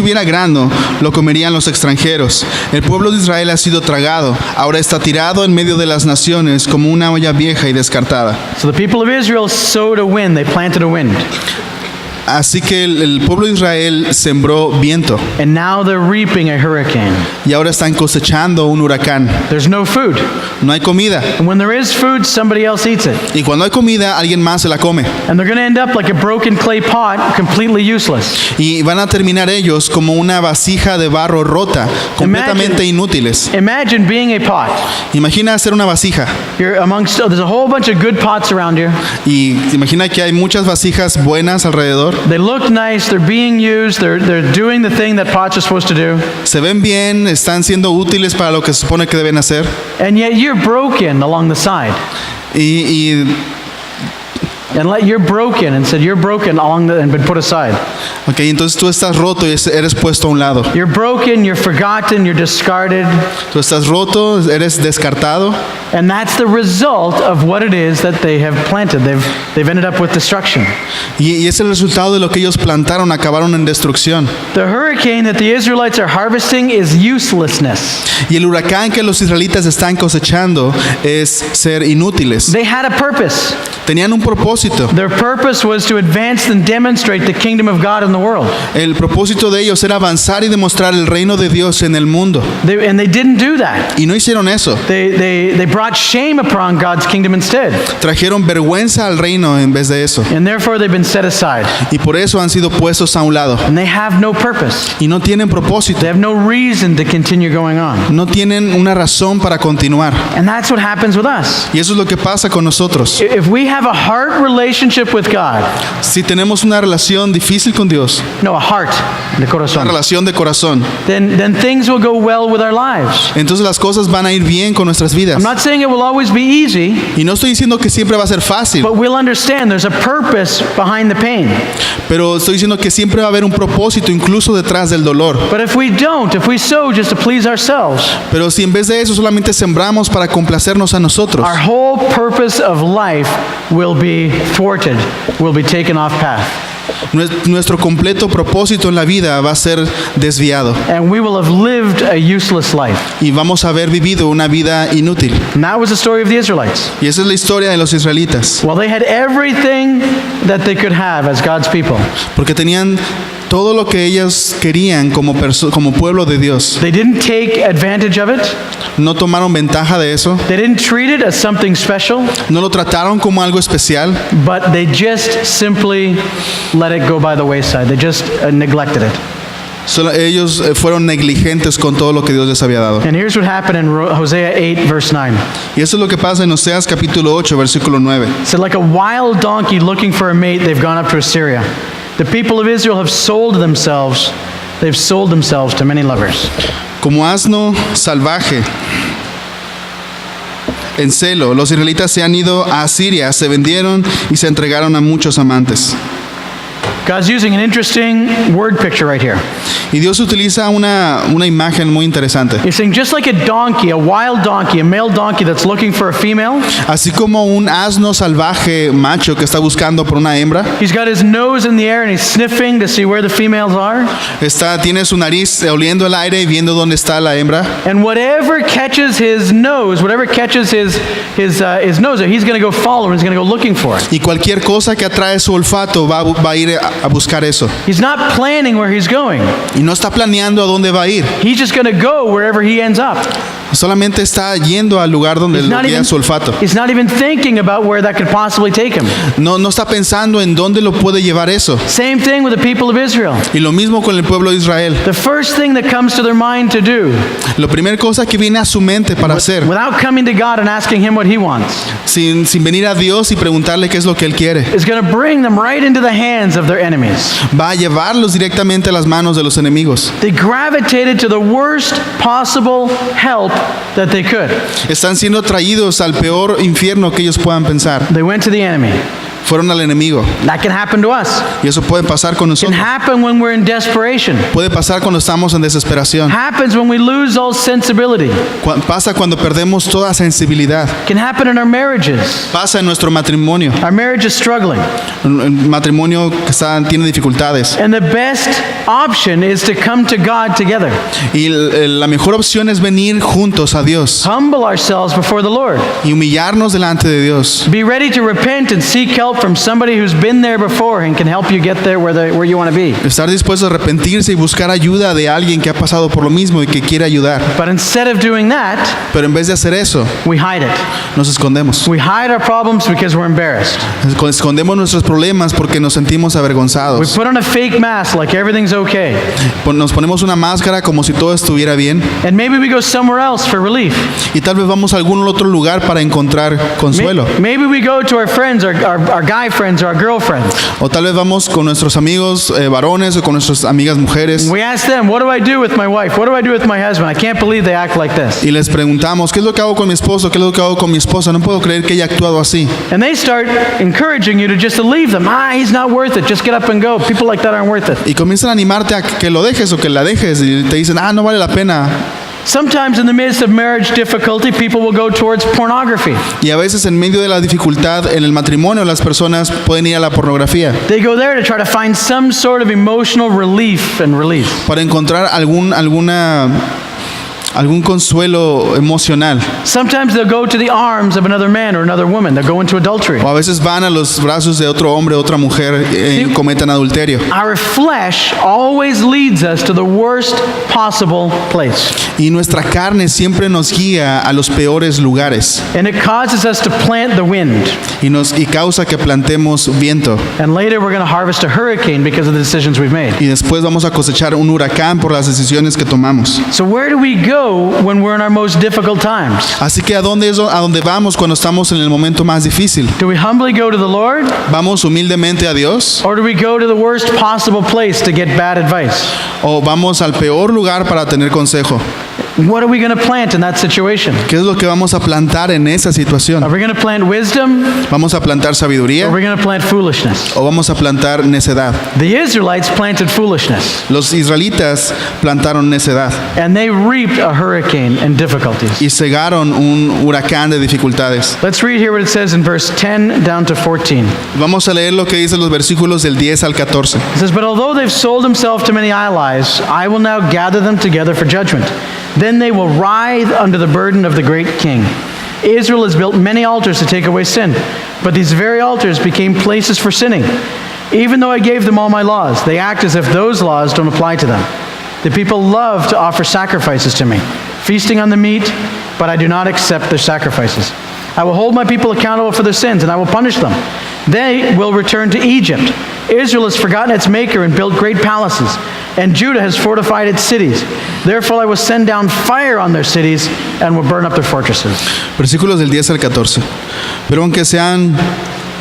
B: hubiera grano, lo comerían los extranjeros. El pueblo de Israel ha sido tragado. Ahora está tirado en medio de las naciones como una olla vieja y descartada.
A: So the people of Israel sowed a wind, they planted a wind.
B: Así que el pueblo de Israel sembró viento
A: And now they're reaping a hurricane.
B: y ahora están cosechando un huracán.
A: There's no food.
B: No hay comida.
A: And when there is food, somebody else eats it.
B: Y cuando hay comida, alguien más se la come.
A: And they're going to end up like a broken clay pot, completely useless.
B: Y van a terminar ellos como una vasija de barro rota, completamente inútiles.
A: Imagine being a pot.
B: Imagina ser una vasija.
A: You're there's a whole bunch of good pots around you.
B: Y imagina que hay muchas vasijas buenas alrededor.
A: They look nice, they're being used, they're doing the thing that pots are supposed to do.
B: Se ven bien, están siendo útiles para lo que se supone que deben hacer.
A: And yet you're broken along the side.
B: Y
A: You're broken and said you're broken and been put aside.
B: ok, entonces tú estás roto y eres puesto a un lado.
A: You're broken, you're forgotten, you're discarded.
B: Tú estás roto, eres descartado.
A: And that's the result of what it is that they have planted. They've ended up with destruction.
B: Y es el resultado de lo que ellos plantaron, acabaron en destrucción.
A: The hurricane that the Israelites are harvesting is uselessness.
B: Y el huracán que los israelitas están cosechando es ser inútiles.
A: They had a purpose.
B: Tenían un propósito.
A: Their purpose was to advance and demonstrate the kingdom of God in the world.
B: El propósito de ellos era avanzar y demostrar el reino de Dios en el mundo.
A: And they didn't do that.
B: Y no hicieron eso.
A: They brought brought shame upon God's kingdom instead.
B: Trajeron vergüenza al reino en vez de eso.
A: And therefore they've been set aside.
B: Y por eso han sido puestos a un lado.
A: And they have no purpose.
B: Y no tienen propósito.
A: They have no reason to continue going on.
B: No tienen una razón para continuar.
A: And that's what happens with us.
B: Y eso es lo que pasa con nosotros.
A: If we have a heart relationship with God,
B: Si tenemos una relación difícil con Dios,
A: no, a heart, de
B: una
A: corazón,
B: relación de corazón,
A: then things will go well with our lives.
B: entonces las cosas van a ir bien con nuestras vidas.
A: I'm not saying it will always be easy,
B: Y no estoy diciendo que siempre va a ser fácil,
A: but we'll understand there's a purpose behind the pain.
B: pero estoy diciendo que siempre va a haber un propósito incluso detrás del dolor.
A: But if we sow just to please ourselves,
B: Pero si en vez de eso solamente sembramos para complacernos a nosotros,
A: our whole purpose of life will be thwarted, will be taken off path.
B: nuestro completo propósito en la vida va a ser desviado
A: And we will have lived a useless life.
B: y vamos a haber vivido una vida inútil.
A: And that was the story of the Israelites.
B: Y esa es la historia de los israelitas,
A: Well, they had everything that they could have as God's people.
B: porque tenían todo lo que ellos querían como pueblo de Dios.
A: They didn't take advantage of it.
B: No tomaron ventaja de eso,
A: They didn't treat it as something special,
B: no lo trataron como algo especial,
A: but they just simply let it go by the wayside. They just neglected it.
B: solo ellos fueron negligentes con todo lo que Dios les había dado.
A: And here's what happened in Hosea 8, verse 9.
B: Y eso es lo que pasa en Oseas capítulo 8, versículo 9.
A: It said, like a wild donkey looking for a mate, they've gone up to Assyria. The people of Israel have sold themselves. They've sold themselves to many lovers.
B: Como asno salvaje en celo, los israelitas se han ido a Asiria, se vendieron y se entregaron a muchos amantes.
A: God's using an interesting word picture right here.
B: Y Dios utiliza una imagen muy interesante.
A: He's saying just like a donkey, a wild donkey, a male donkey that's looking for a female,
B: Así como un asno salvaje macho que está buscando por una hembra,
A: he's got his nose in the air and he's sniffing to see where the females are.
B: tiene su nariz oliendo el aire y viendo dónde está la hembra.
A: And whatever catches his nose, whatever catches his nose, he's going to go follow and he's going to go looking for it.
B: Y cualquier cosa que atrae su olfato va a ir a buscar eso.
A: He's not planning where he's going.
B: Y no está planeando a dónde va a ir.
A: He's just going to go wherever he ends up.
B: Solamente está yendo al lugar donde lo guía su olfato.
A: He's not even thinking about where that could possibly take him.
B: No está pensando en dónde lo puede llevar eso.
A: Same thing with the people of Israel.
B: Y lo mismo con el pueblo de Israel.
A: The first thing that comes to their mind to do,
B: La primera cosa que viene a su mente para hacer,
A: without coming to God and asking him what he wants,
B: sin venir a Dios y preguntarle qué es lo que Él quiere,
A: is going to bring them right into the hands of their enemies.
B: va a llevarlos directamente a las manos de los enemigos.
A: They gravitated to the worst possible help that they could.
B: Están siendo traídos al peor infierno que ellos puedan pensar.
A: They went to the enemy.
B: Fueron al enemigo.
A: That can happen to us.
B: Y eso puede pasar con
A: It can
B: nosotros.
A: happen when we're in desperation.
B: Puede pasar cuando estamos en desesperación.
A: Happens when we lose all sensibility.
B: Pasa cuando perdemos toda sensibilidad.
A: Can happen in our marriages.
B: Pasa en nuestro matrimonio.
A: Our marriage is struggling.
B: Un matrimonio que tiene dificultades.
A: And the best option is to come to God together.
B: Y la mejor opción es venir juntos a Dios
A: Humble ourselves before the Lord.
B: y humillarnos delante de Dios.
A: Be ready to repent and seek help from somebody who's been there before and can help you get there where you want to be.
B: Estar dispuesto a arrepentirse y buscar ayuda de alguien que ha pasado por lo mismo y que quiere ayudar.
A: But instead of doing that,
B: Pero en vez de hacer eso,
A: we hide it.
B: nos escondemos.
A: We hide our problems because we're embarrassed.
B: Escondemos nuestros problemas porque nos sentimos
A: We
B: avergonzados.
A: put on a fake mask like everything's okay.
B: Nos ponemos una máscara como si todo estuviera bien
A: And maybe we go somewhere else for relief.
B: y tal vez vamos a algún otro lugar para encontrar consuelo.
A: Maybe we go to our friends, our guy friends, or our girlfriends.
B: O tal vez vamos con nuestros amigos varones o con nuestras amigas mujeres
A: We ask them, what do I do with my wife? What do I do with my husband? I can't believe they act like this.
B: y les preguntamos, ¿qué es lo que hago con mi esposo? ¿Qué es lo que hago con mi esposa? No puedo creer que haya actuado así.
A: And they start encouraging you to just to leave them. He's not worth it. Just get up and go. People like that aren't worth it.
B: Y comienzan a animarte a que lo dejes o que la dejes y te dicen, no vale la pena.
A: Sometimes in the midst of marriage difficulty, people will go towards pornography.
B: Y a veces en medio de la dificultad en el matrimonio las personas pueden ir a la pornografía
A: They go there to try to find some sort of emotional relief and release.
B: para encontrar alguna algún consuelo emocional.
A: Sometimes they'll go to the arms of another man or another woman. They'll go into adultery.
B: O a veces van a los brazos de otro hombre, otra mujer y cometan adulterio.
A: Our flesh always leads us to the worst possible place.
B: Y nuestra carne siempre nos guía a los peores lugares
A: And it causes us to plant the wind.
B: y causa que plantemos viento.
A: And later we're going to harvest a hurricane because of the decisions we've made.
B: Y después vamos a cosechar un huracán por las decisiones que tomamos.
A: So where do we go when we're in our most difficult times?
B: Así que ¿a dónde vamos cuando estamos en el momento más difícil?
A: Do we humbly go to the Lord?
B: ¿Vamos humildemente a Dios?
A: Or do we go to the worst possible place to get bad advice?
B: ¿O vamos al peor lugar para tener consejo?
A: What are we going to plant in that situation?
B: ¿Qué es lo que vamos a plantar en esa situación?
A: Are we going to plant wisdom?
B: ¿Vamos a plantar
A: Or
B: sabiduría
A: are we going to plant foolishness?
B: o vamos a plantar necedad?
A: The Israelites planted foolishness,
B: Los israelitas plantaron necedad
A: and they reaped a hurricane and difficulties.
B: y cegaron un huracán de dificultades.
A: Let's read here what it says in verse 10 down to 14.
B: Vamos a leer lo que dice los versículos del 10 al 14.
A: It says, "But although they've sold themselves to many allies, I will now gather them together for judgment. Then they will writhe under the burden of the great king. Israel has built many altars to take away sin, but these very altars became places for sinning. Even though I gave them all my laws, they act as if those laws don't apply to them. The people love to offer sacrifices to me, feasting on the meat, but I do not accept their sacrifices. I will hold my people accountable for their sins, and I will punish them. They will return to Egypt. Israel has forgotten its maker and built great palaces, and Judah has fortified its cities. Therefore I will send down fire on their cities and will burn up their fortresses."
B: Versículos del 10 al 14. Pero aunque se han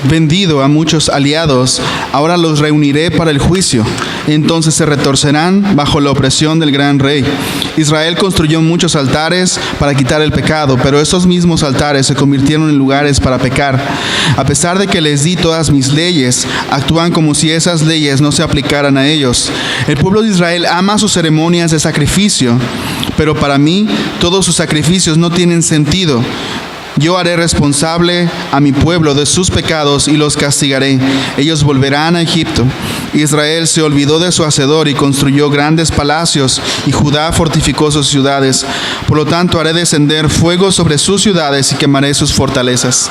B: vendido a muchos aliados, ahora los reuniré para el juicio. Entonces se retorcerán bajo la opresión del gran rey. Israel construyó muchos altares para quitar el pecado, pero estos mismos altares se convirtieron en lugares para pecar. A pesar de que les di todas mis leyes, actúan como si esas leyes no se aplicaran a ellos. El pueblo de Israel ama sus ceremonias de sacrificio, pero para mí todos sus sacrificios no tienen sentido. Yo haré responsable a mi pueblo de sus pecados y los castigaré. Ellos volverán a Egipto. Israel se olvidó de su hacedor y construyó grandes palacios, y Judá fortificó sus ciudades. Por lo tanto, haré descender fuego sobre sus ciudades y quemaré sus fortalezas.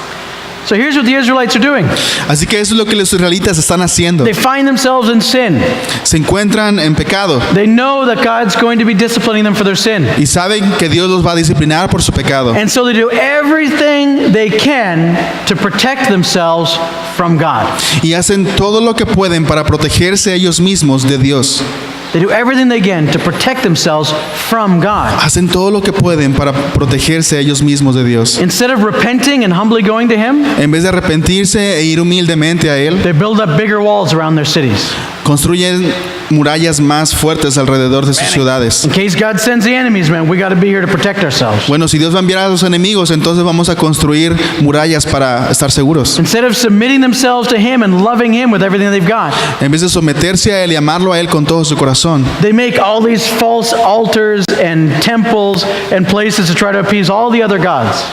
A: So here's what the Israelites are doing.
B: Así que eso es lo que los israelitas están haciendo.
A: They find themselves in sin.
B: Se encuentran en pecado
A: They know that God's going to be disciplining them for their sin.
B: y saben que Dios los va a disciplinar por su pecado.
A: And so they do everything they can to protect themselves from God.
B: Y hacen todo lo que pueden para protegerse ellos mismos de Dios.
A: They do everything they can to protect themselves from God.
B: Hacen todo lo que pueden para protegerse ellos mismos de Dios.
A: Instead of repenting and humbly going to Him,
B: En vez de arrepentirse e ir humildemente a Él,
A: they build up bigger walls around their cities.
B: construyen murallas más fuertes alrededor de sus ciudades.
A: In case God sends the enemies, man, we got to be here to protect ourselves.
B: Bueno, si Dios va a enviar a los enemigos, entonces vamos a construir murallas para estar seguros.
A: Instead of submitting themselves to Him and loving Him with everything they've got,
B: En vez de someterse a Él y amarlo a Él con todo su corazón,
A: they make all these false altars and temples and places to try to appease all the other gods.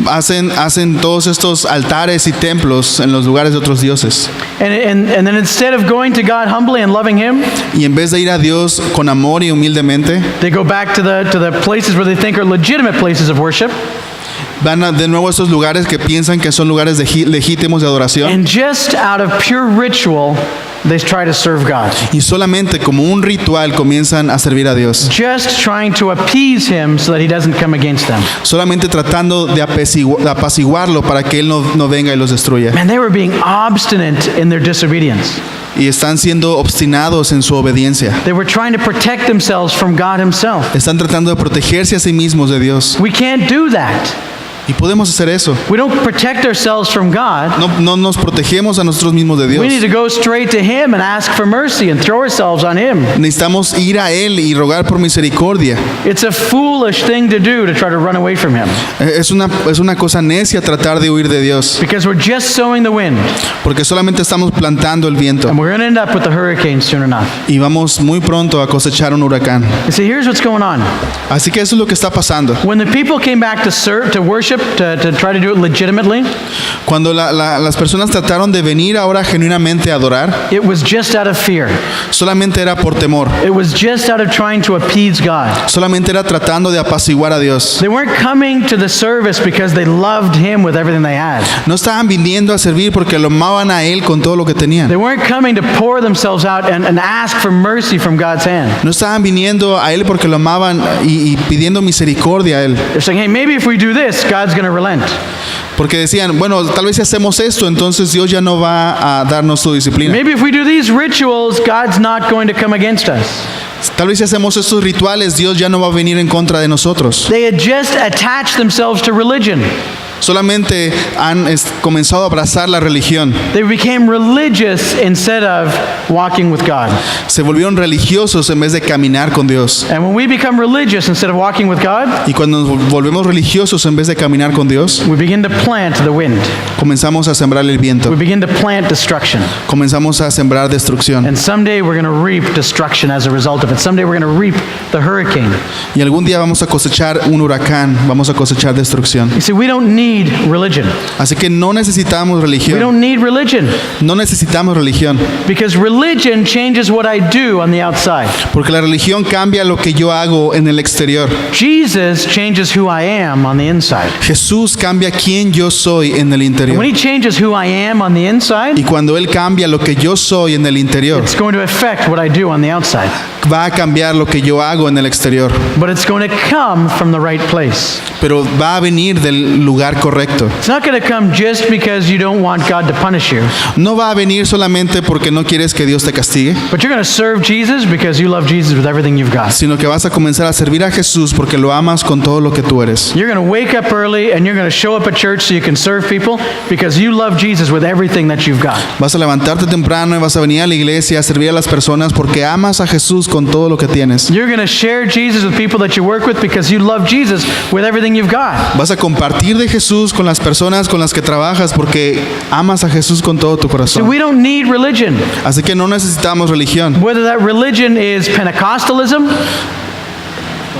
B: hacen todos estos altares y templos en los lugares de otros dioses.
A: And then instead of going to God humbly and loving Him,
B: Y en vez de ir a Dios con amor y humildemente,
A: they go back to the places where they think are legitimate places of worship.
B: van de nuevo a estos lugares que piensan que son lugares legítimos de adoración.
A: And just out of pure ritual, they try to serve God.
B: Y solamente como un ritual comienzan a servir a Dios.
A: Just trying to appease Him so that He doesn't come against them.
B: Solamente tratando de apaciguarlo para que Él no venga y los destruya.
A: Man, they were being obstinate in their disobedience.
B: Y están siendo obstinados en su obediencia.
A: They were trying to protect themselves from God Himself.
B: Están tratando de protegerse a sí mismos de Dios.
A: We can't do that.
B: Y podemos hacer eso.
A: We don't protect ourselves from God.
B: No nos protegemos a nosotros mismos de
A: We need
B: Dios.
A: to go straight to Him and ask for mercy and throw ourselves on Him.
B: Necesitamos ir a Él y rogar por misericordia.
A: It's a foolish thing to do to try to run away from Him
B: Es una cosa necia tratar de huir de Dios,
A: because we're just sowing the wind
B: porque solamente estamos plantando el viento
A: and we're going to end up with a hurricane soon enough.
B: y vamos muy pronto a cosechar un huracán.
A: You see, here's what's going on.
B: Así que eso es lo que está pasando.
A: When the people came back to worship worship, to try to do it legitimately,
B: Cuando las personas trataron de venir ahora genuinamente a adorar,
A: it was just out of fear.
B: solamente era por temor.
A: It was just out of trying to appease God.
B: Solamente era tratando de apaciguar a Dios.
A: They weren't coming to the service because they loved Him with everything they had.
B: No estaban viniendo a servir porque lo amaban a Él con todo lo que tenían.
A: They weren't coming to pour themselves out and ask for mercy from God's hand.
B: No estaban viniendo a Él porque lo amaban y pidiendo misericordia a Él.
A: They're saying, hey, maybe if we do this, God's going to relent.
B: Porque decían, bueno, tal vez si hacemos esto, entonces Dios ya no va a darnos su disciplina.
A: Maybe if we do these rituals, God's not going to come against us.
B: Tal vez si hacemos estos rituales, Dios ya no va a venir en contra de nosotros.
A: They had just attached themselves to religion.
B: Solamente han comenzado a abrazar la religión.
A: They became religious instead of walking with God.
B: Se volvieron religiosos en vez de caminar con Dios.
A: And when we become religious instead of walking with God,
B: Y cuando nos volvemos religiosos en vez de caminar con Dios,
A: we begin to plant the wind.
B: comenzamos a sembrar el viento.
A: We begin to plant destruction.
B: Comenzamos a sembrar destrucción.
A: And someday we're going to reap destruction as a result of it. Someday we're going to reap the hurricane.
B: Y algún día vamos a cosechar un huracán, vamos a cosechar destrucción.
A: You see, we don't need religion.
B: Así que no necesitamos
A: We
B: religión.
A: don't need religion
B: No necesitamos religión.
A: because religion changes what I do on the outside.
B: Porque la religión cambia lo que yo hago en el exterior.
A: Jesus changes who I am on the inside.
B: Jesús cambia quién yo soy en el
A: And
B: interior.
A: when He changes who I am on the
B: Y
A: inside,
B: cuando Él cambia lo que yo soy en el interior,
A: it's going to affect what I do on the outside.
B: va a cambiar lo que yo hago en el exterior.
A: But it's going to come from the right place.
B: Pero va a venir del lugar correcto.
A: It's not going to come just because you don't want God to punish you,
B: No va a venir solamente porque no quieres que Dios te castigue,
A: but you're going to serve Jesus because you love Jesus with everything you've got.
B: sino que vas a comenzar a servir a Jesús porque lo amas con todo lo que tú eres.
A: You're going to wake up early and you're going to show up at church so you can serve people because you love Jesus with everything that you've got.
B: Vas a levantarte temprano y vas a venir a la iglesia a servir a las personas porque amas a Jesús con todo lo que tienes.
A: You're going to share Jesus with people that you work with because you love Jesus with everything you've got.
B: Vas a compartir de Jesús con las personas con las que trabajas porque amas a Jesús con todo tu
A: So
B: corazón.
A: we don't need religion.
B: Así que no necesitamos religión.
A: Whether that religion is Pentecostalism,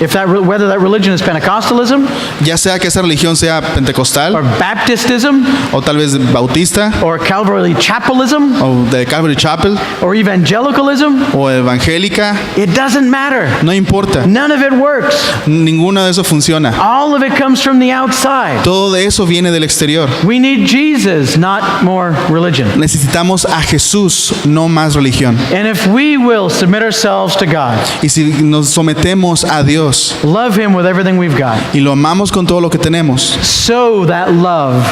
A: whether that religion is Pentecostalism
B: Ya sea que esa religión sea
A: or
B: pentecostal
A: Baptistism
B: o tal vez bautista
A: or Calvary Chapelism
B: o de Calvary Chapel
A: or evangelicalism,
B: o evangélica,
A: it doesn't matter.
B: no importa.
A: None of it works.
B: Ninguno de eso funciona.
A: All of it comes from the outside.
B: Todo de eso viene del exterior.
A: We need Jesus, not more religion.
B: Necesitamos a Jesús, no más religión.
A: And if we will submit ourselves to God,
B: Y si nos sometemos a Dios
A: love Him with everything we've got,
B: y lo amamos con todo lo que tenemos,
A: sow that love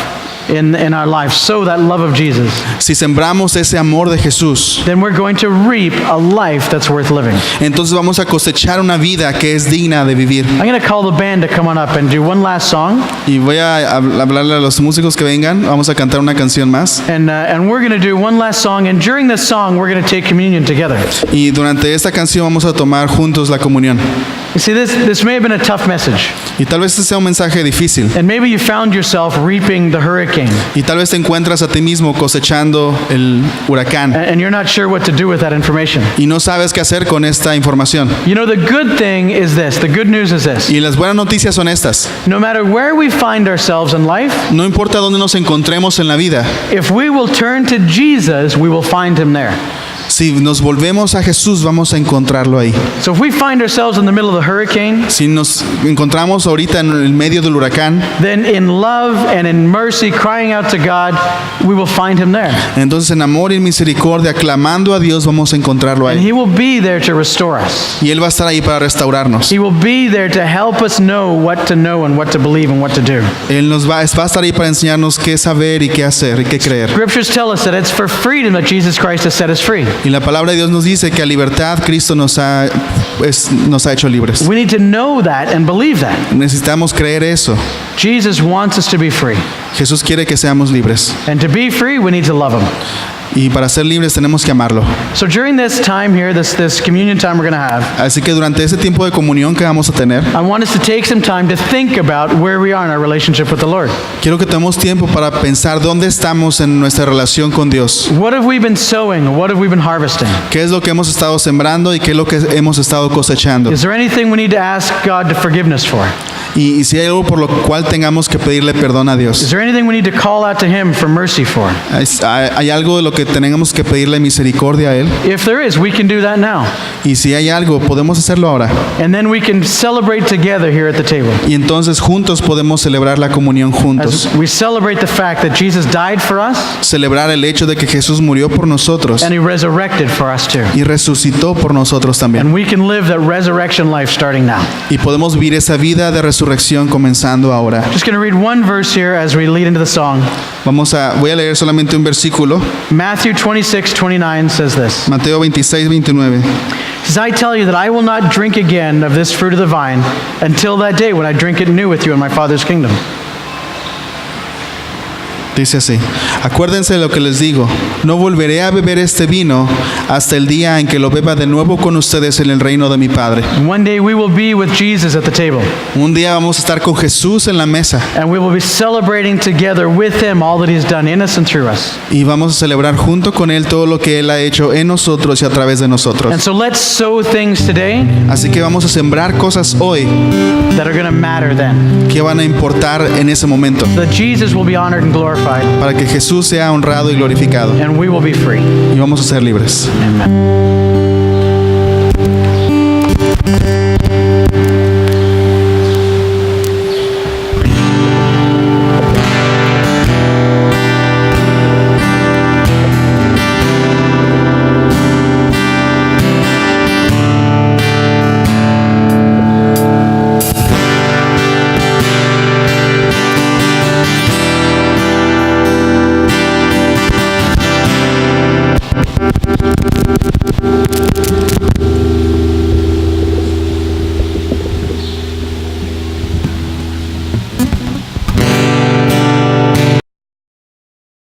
A: in our life, sow that love of Jesus,
B: si sembramos ese amor de Jesús,
A: then we're going to reap a life that's worth living.
B: entonces vamos a cosechar una vida que es digna de vivir.
A: I'm going to call the band to come on up and do one last song,
B: Y voy a hablarle a los músicos que vengan, vamos a cantar una canción más.
A: and we're going to do one last song, and during this song, we're going to take communion together.
B: Y durante esta canción vamos a tomar juntos la comunión.
A: You see, this may have been a tough message,
B: Y tal vez este sea un mensaje difícil.
A: and maybe you found yourself reaping the hurricane,
B: Y tal vez te encuentras a ti mismo cosechando el huracán.
A: and you're not sure what to do with that information.
B: Y no sabes qué hacer con esta información.
A: You know, the good thing is this, the good news is this.
B: Y las buenas noticias son estas.
A: No matter where we find ourselves in life,
B: No importa dónde nos encontremos en la vida,
A: if we will turn to Jesus, we will find Him there.
B: si nos volvemos a Jesús, vamos a encontrarlo ahí.
A: So if we find ourselves in the middle of the hurricane,
B: Si nos encontramos ahorita en el medio del huracán,
A: then in love and in mercy, crying out to God, we will find Him there.
B: entonces en amor y misericordia, clamando a Dios, vamos a encontrarlo
A: And
B: ahí.
A: He will be there to restore us.
B: Y Él va a estar ahí para restaurarnos.
A: He will be there to help us know and what to believe and what to do.
B: Él va a estar ahí para enseñarnos qué saber y qué hacer y qué creer.
A: Scriptures tell us that it's for freedom that Jesus Christ has set us free.
B: Y la palabra de Dios nos dice que a libertad Cristo nos ha hecho libres.
A: We need to know that and believe that.
B: Necesitamos creer eso.
A: Jesus wants us to be free.
B: Jesús quiere que seamos libres.
A: And to be free, we need to love Him.
B: Y para ser libres tenemos que amarlo.
A: So during this time here, this communion time we're going to have,
B: Así que durante ese tiempo de comunión que vamos a tener,
A: I want us to take some time to think about where we are in our relationship with the Lord.
B: quiero que tomemos tiempo para pensar dónde estamos en nuestra relación con Dios.
A: What have we been sowing? What have we been harvesting?
B: ¿Qué es lo que hemos estado sembrando y qué es lo que hemos estado cosechando?
A: Is there anything we need to ask God to forgiveness for?
B: Y si hay algo por lo cual tengamos que pedirle perdón a
A: Is
B: Dios.
A: there anything we need to call out to Him for mercy for?
B: Hay algo de lo que tenemos que pedirle misericordia a Él.
A: If there is, we can do that now.
B: Y si hay algo, podemos hacerlo ahora.
A: And then we can celebrate together here at the table.
B: Y entonces juntos podemos celebrar la comunión juntos.
A: As we celebrate the fact that Jesus died for us
B: Celebrar el hecho de que Jesús murió por nosotros
A: and He resurrected for us too.
B: y resucitó por nosotros también.
A: And we can live that resurrection life starting now.
B: Y podemos vivir esa vida de resurrección comenzando ahora.
A: Just going to read one verse here as we lead into the song.
B: Voy a leer solamente un versículo.
A: Matthew 26:29 says this.
B: Mateo 26, 29.
A: It says, I tell you that I will not drink again of this fruit of the vine until that day when I drink it new with you in my Father's kingdom.
B: Dice así: acuérdense de lo que les digo, no volveré a beber este vino hasta el día en que lo beba de nuevo con ustedes en el reino de mi Padre.
A: And one day we will be with Jesus at the table,
B: Un día vamos a estar con Jesús en la mesa
A: and we will be celebrating together with Him all that He's done in us and through us.
B: y vamos a celebrar junto con Él todo lo que Él ha hecho en nosotros y a través de
A: And
B: nosotros.
A: so let's sow things today
B: Así que vamos a sembrar cosas hoy
A: that are going to matter then,
B: que van a importar en ese momento,
A: so that Jesus will be honored and glorified,
B: para que Jesús sea honrado y glorificado
A: and we will be free.
B: y vamos a ser libres.
A: Amen.